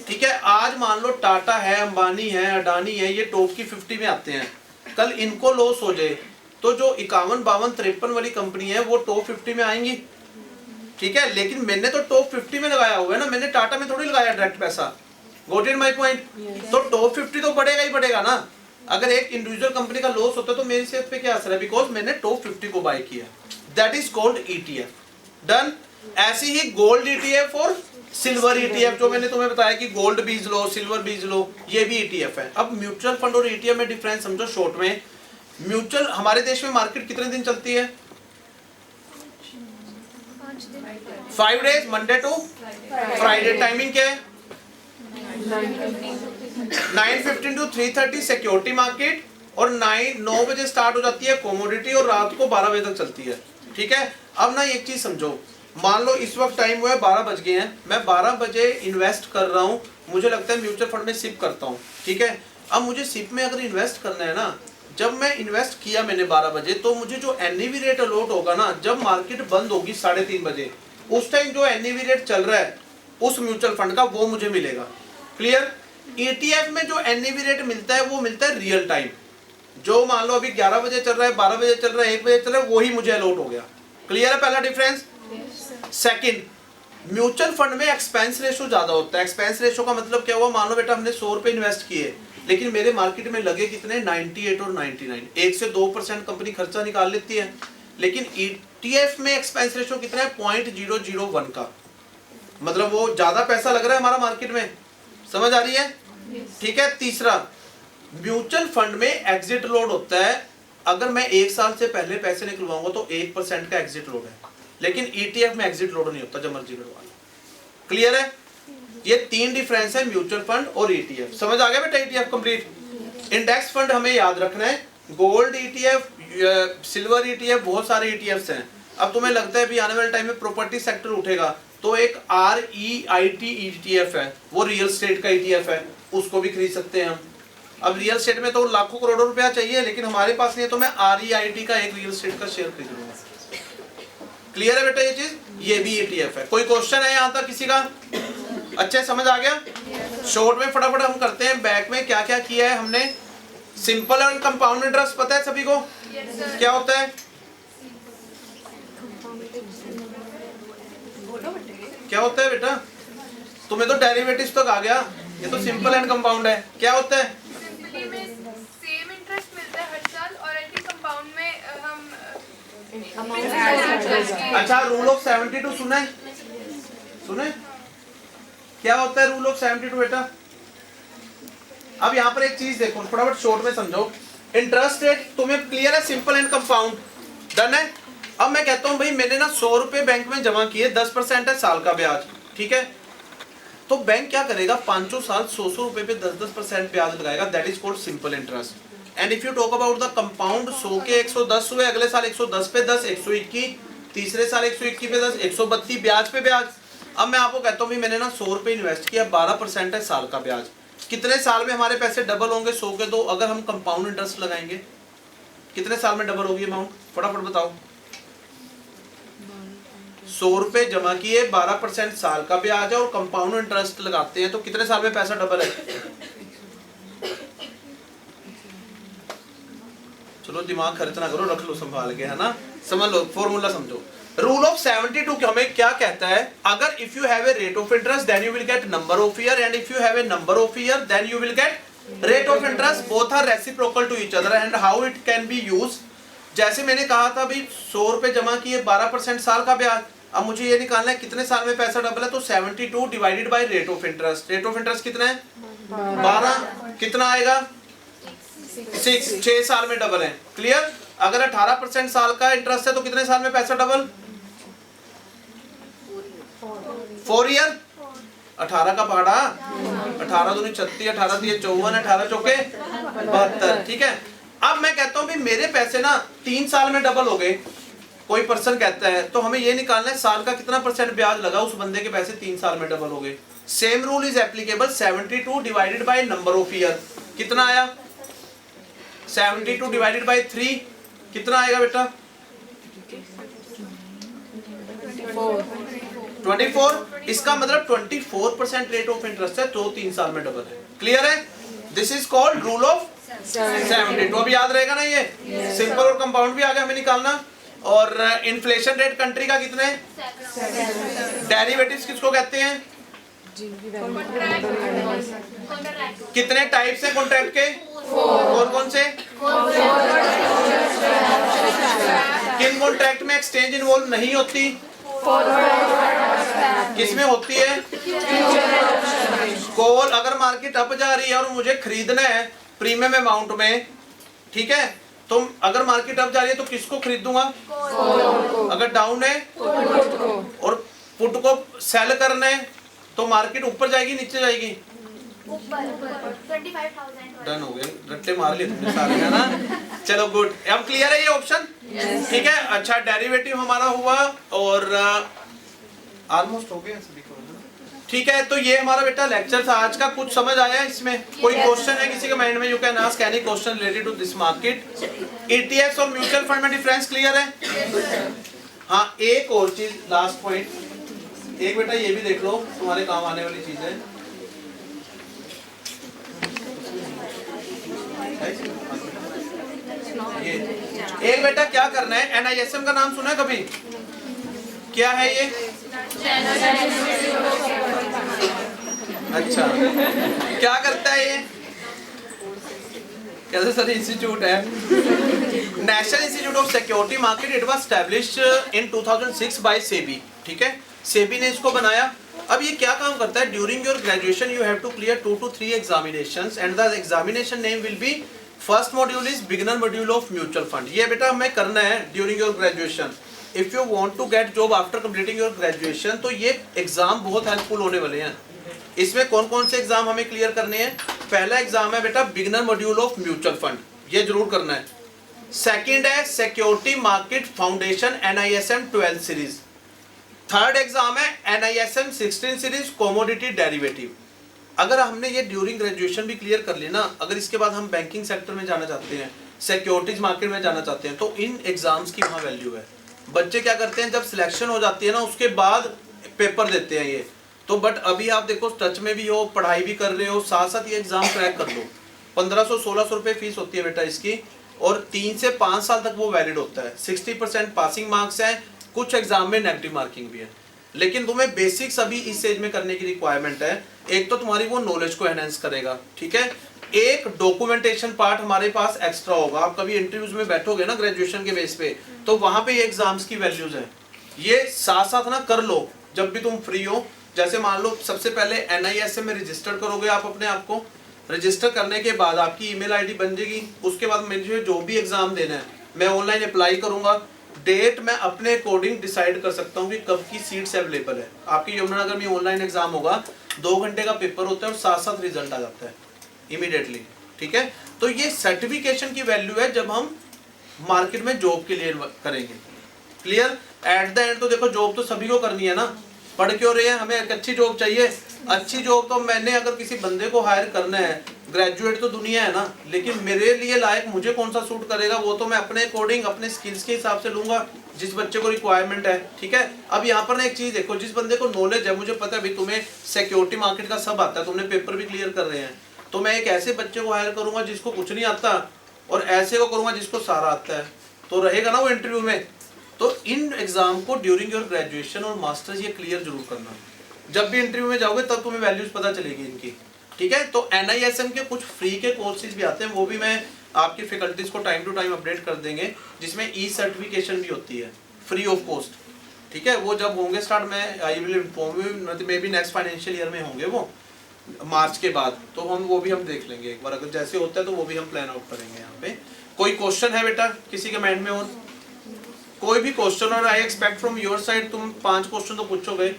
ठीक है, आज मान लो टाटा है, अंबानी है, अडानी है, ये टॉप की 50 में आते हैं, कल इनको लॉस हो जाए तो जो 51, 52, 53 वाली कंपनी है वो टॉप 50 में आएंगी। ठीक है, लेकिन मैंने तो टॉप 50 में लगाया हुआ है ना, मैंने टाटा में थोड़ी लगाया डायरेक्ट पैसा। Got it my point? तो टॉप 50 तो बढ़ेगा ही बढ़ेगा ना। अगर एक इंडिविजुअल कंपनी का लॉस होता है तो मेरी सेहत पे क्या असर है? बिकॉज मैंने टॉप 50 को बाय किया। That is called ETF। Done. ऐसी ही गोल्ड ETF और सिल्वर ETF, जो मैंने तुम्हें बताया कि गोल्ड बीज लो, सिल्वर बीज लो, ये भी ETF है। अब म्यूचुअल फंड और ETF में डिफरेंस समझो शॉर्ट में। म्यूचुअल, हमारे देश में मार्केट कितने दिन चलती है? 5 days, Monday to Friday. Timing क्या है? 9:15 to 3:30 सिक्योरिटी मार्केट, और 9 बजे स्टार्ट हो जाती है कमोडिटी, और रात को 12 बजे तक चलती है। ठीक है, अब ना एक चीज समझो, मान लो इस वक्त टाइम हुआ है 12 बज गए हैं, मैं 12 बजे इन्वेस्ट कर रहा हूँ, मुझे लगता है म्यूचुअल फंड में सिप करता हूँ। ठीक है, अब मुझे सिप में अगर इन्वेस्ट करना है ना, जब मैं इन्वेस्ट किया मैंने 12 बजे, तो मुझे जो NAV रेट अलॉट होगा ना, जब मार्केट बंद होगी 3:30 बजे, उस टाइम जो NAV रेट चल रहा है उस म्यूचुअल फंड का, वो मुझे मिलेगा। क्लियर? ETF में जो NAV रेट मिलता है वो मिलता है रियल टाइम। जो मान लो अभी 11 बजे चल रहा है, 12 बजे चल रहा है, 1 बजे चल रहा है, वही मुझे अलॉट हो गया। क्लियर है पहला डिफरेंस? सेकंड, म्यूचुअल फंड में एक्सपेंस रेशो ज्यादा होता है। एक्सपेंस रेशो का मतलब क्या हुआ? मान लो बेटा हमने 100 रुपए इन्वेस्ट किए, लेकिन मेरे मार्केट में लगे कितने? 98 और 99। 1 से 2% कंपनी खर्चा निकाल लेती है, लेकिन ETF में एक्सपेंस रेशो कितना है? 0.001 का। मतलब वो ज्यादा पैसा लग रहा है हमारा मार्केट में। समझ आ रही है? ठीक है। तीसरा, म्यूचुअल फंड में एग्जिट लोड होता है। अगर मैं 1 साल से पहले पैसे निकलवाऊंगा तो 1% का एग्जिट लोड है, लेकिन ETF में एग्जिट लोड नहीं होता, जब मर्जी करवा लो। क्लियर है? ये 3 डिफरेंस है म्यूचुअल फंड और ETF। समझ आ गया बेटा? ETF complete. इंडेक्स फंड हमें याद रखना है, गोल्ड ETF, सिल्वर ETF, बहुत सारे ETFs हैं। अब तुम्हें लगता है भी आने वाले टाइम में प्रॉपर्टी सेक्टर उठेगा, तो एक REIT ETF है, वो रियल स्टेट का ETF है, उसको भी खरीद सकते हैं हम। अब रियल स्टेट में तो लाखों करोड़ों रुपया चाहिए, लेकिन हमारे पास नहीं है, तो मैं REIT का एक रियल स्टेट का शेयर खरीद लूंगा। क्लियर है बेटा ये चीज? ये भी ETF है। कोई क्वेश्चन है यहाँ तक किसी का? अच्छे समझ आ गया? शॉर्ट में फटाफट हम करते हैं। बैक में क्या क्या किया है हमने? सिंपल एंड कंपाउंड इंटरेस्ट पता है सभी को? क्या होता है? क्या होता है बेटा? तुम्हें तो डेरिवेटिव्स तक आ गया, ये तो सिंपल एंड कंपाउंड है। क्या होता है? सिंपली में सेम इंटरेस्ट मिलता है हर साल, और आई थिंक कंपाउंड में हम अच्छा, रूल ऑफ 72 सुना है? सुने? क्या होता है रूल ऑफ 72 बेटा? अब यहाँ पर एक चीज देखो, फटाफट शॉर्ट में समझो। इंटरेस्ट रेट तुम्हें क्लियर है? Simple and compound. डन है? अब मैं कहता हूँ भाई मैंने ना 100 रुपए बैंक में जमा किए, 10% है साल का ब्याज। ठीक है, तो बैंक क्या करेगा? 5 साल 100 रुपए पे 10% ब्याज लगाएगा। That is called simple interest. And if you talk about the compound, 100 के 110 हुए, अगले साल 110 पे 10, 121, तीसरे साल 121 पे 10, 132 ब्याज पे ब्याज। अब मैं आपको कहता हूँ भी मैंने ना 100 रुपये इन्वेस्ट किया, 12% है साल का ब्याज, कितने साल में हमारे पैसे डबल होंगे 100 के? तो अगर हम कंपाउंड इंटरेस्ट लगाएंगे कितने साल में डबल होगी अमाउंट, फटाफट बताओ। 100 रुपये जमा किए, 12% साल का ब्याज है और कंपाउंड इंटरेस्ट लगाते हैं, तो कितने साल में पैसा डबल है? चलो दिमाग खर्च ना करो, रख लो संभाल के, है ना, समझ लो फॉर्मूला समझो। रूल ऑफ 72 हमें क्या कहता है? अगर if you have a rate of interest then you will get number of year, and if you have a number of year then you will get rate of interest, both are reciprocal to each other. And how it can be use, जैसे मैंने कहा था भी 100 रुपए जमा किए, 12% साल का ब्याज, अब मुझे ये निकालना है कितने साल में पैसा डबल है, तो 72 divided by rate of interest. Rate of interest कितना है? 12, कितना आएगा? 6 साल में डबल है। क्लियर? अगर 18% साल का इंटरेस्ट है तो कितने साल में पैसा डबल? 4 ईयर। 18 का पहाड़ा, 18 दूनी 36, 18 दिए 54, 18 चौके 72। ठीक है, अब मैं कहता हूं भी मेरे पैसे ना 3 साल में डबल हो गए, कोई पर्सन कहता है, तो हमें ये निकालना है साल का कितना परसेंट ब्याज लगा उस बंदे के पैसे 3 साल में डबल हो गए। Same rule is applicable, 72 divided by number of year, कितना आया? 72 डिवाइडेड बाय 3 कितना आएगा बेटा? 24। इसका मतलब 24% रेट ऑफ इंटरेस्ट है, तो 3 साल में डबल है। क्लियर है? This is called rule of 72। अब याद रहेगा ना, ये सिंपल और कंपाउंड भी आगे हमें निकालना। और इन्फ्लेशन रेट कंट्री का कितने? डेरिवेटिव्स किसको कहते हैं? कितने टाइप्स हैं कॉन्ट्रैक्ट के? कौन कौन से? किन कॉन्ट्रैक्ट में एक्सचेंज इन्वॉल्व नहीं होती? किसमें होती है? कॉल। अगर मार्केट अप जा रही है और मुझे खरीदना है प्रीमियम अमाउंट में, ठीक है, तो अगर मार्केट अप जा रही है तो किसको खरीदूंगा? अगर डाउन है और पुट को सेल करना है तो मार्केट ऊपर जाएगी नीचे जाएगी? डन हो गए, रट्टे मार लिए तुमने सारे, है ना। चलो गुड, अब क्लियर है ये ऑप्शन? ठीक है, अच्छा डेरिवेटिव हमारा हुआ और ऑलमोस्ट हो गया सभी को। ठीक है, तो ये हमारा बेटा लेक्चर था आज का। कुछ समझ आया इसमें? कोई क्वेश्चन है किसी के माइंड में? You can ask any question related to this market. ETFs और म्यूचुअल फंड में डिफरेंस क्लियर है? हाँ, एक और चीज, लास्ट पॉइंट, एक बेटा ये भी देख लो, तुम्हारे काम आने वाली चीज है। ये एक बेटा क्या करना है, NISM का नाम सुना है कभी? क्या है ये? अच्छा, क्या करता है ये? कैसे सर इंस्टीट्यूट है? National institute of security market. It was established in 2006 by SEBI. ठीक है, सेबी ने इसको बनाया। अब ये क्या काम करता है? During your graduation you have to clear 2 to 3 examinations and the examination name will be, first module is beginner module of mutual fund. ये बेटा हमें करना है during your graduation. If you want to get job after completing your graduation, तो ये exam बहुत helpful होने वाले हैं। इसमें कौन कौन से एग्जाम हमें क्लियर करने हैं? पहला एग्जाम है बेटा beginner module of mutual fund, ये जरूर करना है। सेकंड है security market foundation NISM 12 series. Third exam है NISM 16 सीरीज कमोडिटी डेरिवेटिव। अगर हमने ये ड्यूरिंग ग्रेजुएशन भी क्लियर कर ली ना, अगर इसके बाद हम बैंकिंग सेक्टर में जाना चाहते हैं, सिक्योरिटीज मार्केट में जाना चाहते हैं, तो इन एग्जाम्स की वहाँ वैल्यू है। बच्चे क्या करते हैं, जब सिलेक्शन हो जाती है ना उसके बाद पेपर देते हैं ये। तो बट अभी आप देखो टच में भी हो, पढ़ाई भी कर रहे हो, साथ साथ ये एग्जाम क्रैक कर लो। 1500-1600 रुपये फीस होती है बेटा इसकी, और 3 से 5 साल तक वो वैलिड होता है। 60% पासिंग मार्क्स हैं, कुछ एग्जाम में नेगेटिव मार्किंग भी है। लेकिन तुम्हें बेसिक्स अभी इस एज में करने की रिक्वायरमेंट है। एक तो तुम्हारी वो नॉलेज को एनहेंस करेगा, ठीक है। एक डॉक्यूमेंटेशन पार्ट हमारे पास एक्स्ट्रा होगा। आप कभी इंटरव्यूज में बैठोगे ना ग्रेजुएशन के बेस पे, तो वहां पे ये एग्जाम्स की वैल्यूज है। ये साथ साथ ना कर लो जब भी तुम फ्री हो। जैसे मान लो सबसे पहले NISM में रजिस्टर करोगे आप अपने आप को। रजिस्टर करने के बाद आपकी ईमेल आईडी बन जाएगी। उसके बाद मुझे जो भी एग्जाम देना है मैं ऑनलाइन अप्लाई करूंगा। डेट मैं अपने अकॉर्डिंग डिसाइड कर सकता हूँ कि कब की सीट्स अवेलेबल है। आपकी यमुनानगर में ऑनलाइन एग्जाम होगा, 2 घंटे का पेपर होता है और साथ साथ रिजल्ट आ जाता है इमीडिएटली, ठीक है। तो तो ये सर्टिफिकेशन की वैल्यू है जब हम मार्केट में जॉब के लिए करेंगे। क्लियर? एट द एंड तो देखो जॉब तो सभी को करनी है ना, पढ़ क्यों रहे हैं, हमें एक अच्छी जॉब चाहिए। अच्छी जॉब तो मैंने अगर किसी बंदे को हायर करना है, ग्रेजुएट तो दुनिया है ना, लेकिन मेरे लिए लायक मुझे कौन सा सूट करेगा वो तो मैं अपने अकॉर्डिंग अपने स्किल्स के हिसाब से लूंगा, जिस बच्चे को रिक्वायरमेंट है। ठीक है, अब यहाँ पर ना एक चीज देखो, जिस बंदे को नॉलेज है, मुझे पता है भाई तुम्हें सिक्योरिटी मार्केट का सब आता है, तुमने पेपर भी क्लियर कर रहे हैं, तो मैं एक ऐसे बच्चे को हायर करूंगा जिसको कुछ नहीं आता, और ऐसे को करूंगा जिसको सारा आता है, तो रहेगा ना वो इंटरव्यू में। तो इन एग्जाम को ड्यूरिंग योर ग्रेजुएशन और मास्टर्स ये क्लियर जरूर करना, जब भी इंटरव्यू में जाओगे तब तुम्हें वैल्यूज पता चलेगी इनकी। ठीक है, तो NISM के कुछ फ्री के कोर्सेज भी आते हैं, वो भी मैं आपकी फैकल्टीज को टाइम टू टाइम अपडेट कर देंगे, जिसमें ई सर्टिफिकेशन भी होती है फ्री ऑफ कॉस्ट। ठीक है, वो जब होंगे स्टार्ट मैं I will inform you, may be next financial year में होंगे वो, मार्च के बाद, तो वो भी हम देख लेंगे एक बार, अगर जैसे होता है तो वो भी हम प्लान आउट करेंगे। यहाँ पे कोई क्वेश्चन है बेटा किसी के माइंड में, और कोई भी क्वेश्चन, और I expect from your side तुम 5 क्वेश्चन तो पूछोगे,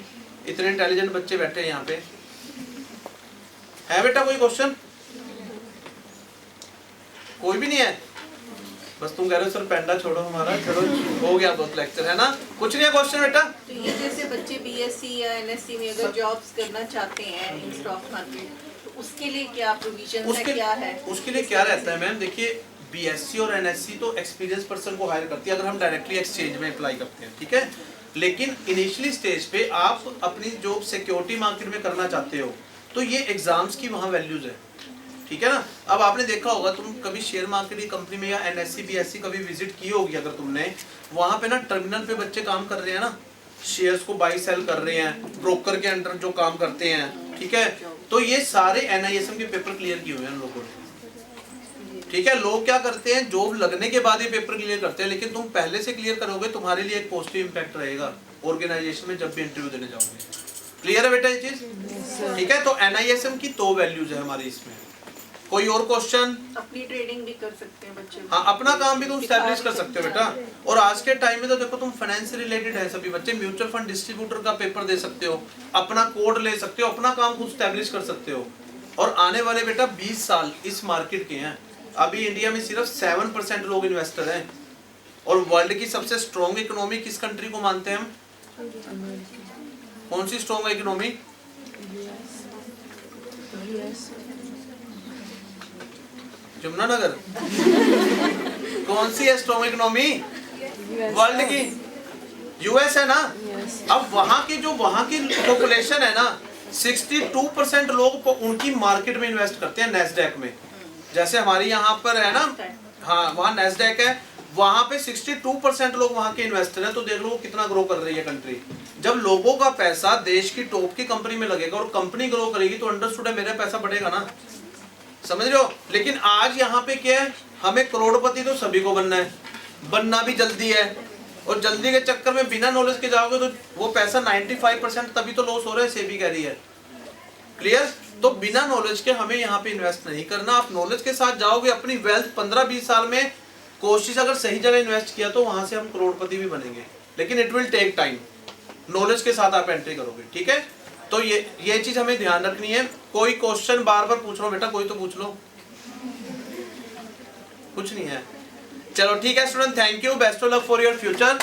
इतने इंटेलिजेंट बच्चे बैठे हैं यहाँ पे। है बेटा कोई क्वेश्चन? कोई भी नहीं है? बस तुम कह रहे हो सर पेंडा छोड़ो हमारा, छोड़ो हो गया 2 लेक्चर, है ना? कुछ नहीं है क्वेश्चन बेटा? तो ये जैसे बच्चे BSc या NSc में अगर जॉब्स करना चाहते हैं इन स्टॉक मार्केट, तो उसके लिए क्या प्रोविजन है, क्या है? उसके लिए क्या रहता है मैम, देखिए BSc और NSc तो एक्सपीरियंस पर्सन को हायर करती है अगर हम डायरेक्टली एक्सचेंज में अप्लाई करते हैं। ठीक है, लेकिन इनिशियली स्टेज पे आप अपनी जॉब सिक्योरिटी मार्केट में करना चाहते हो, तो ये एग्जाम्स की वहाँ वैल्यूज है। ठीक है ना? अब आपने देखा होगा, तुम कभी शेयर मार्केट की कंपनी में या NSc BSc कभी विजिट की होगी अगर तुमने, वहाँ पे ना टर्मिनल पे बच्चे काम कर रहे हैं ना, शेयर्स को बाई सेल कर रहे हैं, ब्रोकर के अंडर जो काम करते हैं। ठीक है, तो ये सारे NISM के पेपर क्लियर किए हुए हैं लोगों ने। ठीक है, लोग क्या करते हैं, जॉब लगने के बाद ये पेपर क्लियर करते हैं, लेकिन तुम पहले से क्लियर करोगे तुम्हारे लिए एक पॉजिटिव इंपैक्ट रहेगा ऑर्गेनाइजेशन में जब भी इंटरव्यू देने जाओगे। क्लियर है बेटा ये चीज? ठीक है, तो NISM की 2 वैल्यूज है हमारी इसमें। कोई और क्वेश्चन? अपनी ट्रेडिंग भी कर सकते हैं बच्चे। हाँ, अपना काम भी तुम स्टैब्लिश कर सकते हो बेटा। और आज के टाइम में तो देखो तुम फाइनेंस से रिलेटेड है सभी बच्चे, म्यूचुअल फंड डिस्ट्रीब्यूटर का पेपर दे सकते हो, अपना कोड ले सकते हो, अपना काम खुद स्टैब्लिश कर सकते हो। और आने वाले बेटा 20 साल इस मार्केट के हैं। अभी इंडिया में सिर्फ 7% लोग इन्वेस्टर हैं, और वर्ल्ड की सबसे स्ट्रॉन्ग इकोनॉमी किस कंट्री को मानते हैं हम? कौन सी स्ट्रॉन्ग इकोनॉमी? यमुनानगर? कौन सी है स्ट्रॉन्ग इकोनॉमी वर्ल्ड की? US है ना? अब वहां की पॉपुलेशन है ना, 62% लोग उनकी मार्केट में इन्वेस्ट करते हैं, नैस्डैक में। जैसे हमारी यहाँ पर है ना, हाँ वहाँ नैस्डैक है, वहाँ पे 62% लोग वहाँ के इन्वेस्टर हैं। तो देख लो कितना ग्रो कर रही है कंट्री। जब लोगों का पैसा देश की टॉप की कंपनी में लगेगा और कंपनी ग्रो करेगी, तो अंडरस्टूड है मेरा पैसा बढ़ेगा ना, समझ रहे हो? लेकिन आज यहाँ पे क्या है, हमें करोड़पति तो सभी को बनना है, बनना भी जल्दी है, और जल्दी के चक्कर में बिना नॉलेज के जाओगे तो वो पैसा 95% तभी तो लॉस हो रहा है, सेबी कह रही है। क्लियर? तो बिना नॉलेज के हमें यहाँ पे इन्वेस्ट नहीं करना। आप नॉलेज के साथ जाओगे, अपनी वेल्थ 15-20 साल में कोशिश अगर सही जगह इन्वेस्ट किया तो वहां से हम करोड़पति भी बनेंगे, लेकिन it will take time. Knowledge के साथ आप एंट्री करोगे। ठीक है, तो ये चीज हमें ध्यान रखनी है। कोई क्वेश्चन बार बार पूछ रहा हूं बेटा, कोई तो पूछ लो। कुछ नहीं है? चलो ठीक है student, thank you, best of luck for your future.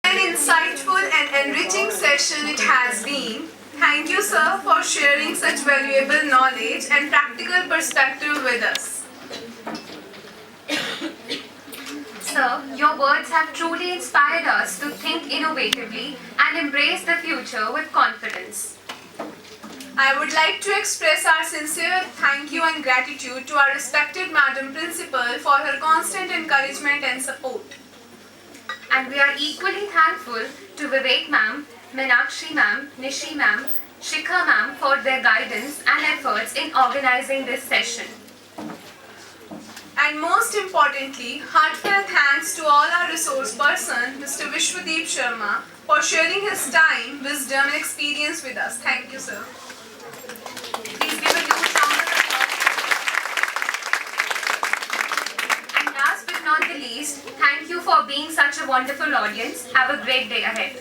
An insightful and enriching session it has been. Thank you, sir, for sharing such valuable knowledge and practical perspective with us. Sir, your words have truly inspired us to think innovatively and embrace the future with confidence. I would like to express our sincere thank you and gratitude to our respected Madam Principal for her constant encouragement and support. And we are equally thankful to Vivek ma'am, Meenakshi ma'am, Nishi ma'am, Shikha ma'am for their guidance and efforts in organizing this session. And most importantly, heartfelt thanks to all our resource person, Mr. Vishwadeep Sharma, for sharing his time, wisdom and experience with us. Thank you, sir. Please give a huge round of applause. And last but not the least, thank you for being such a wonderful audience. Have a great day ahead.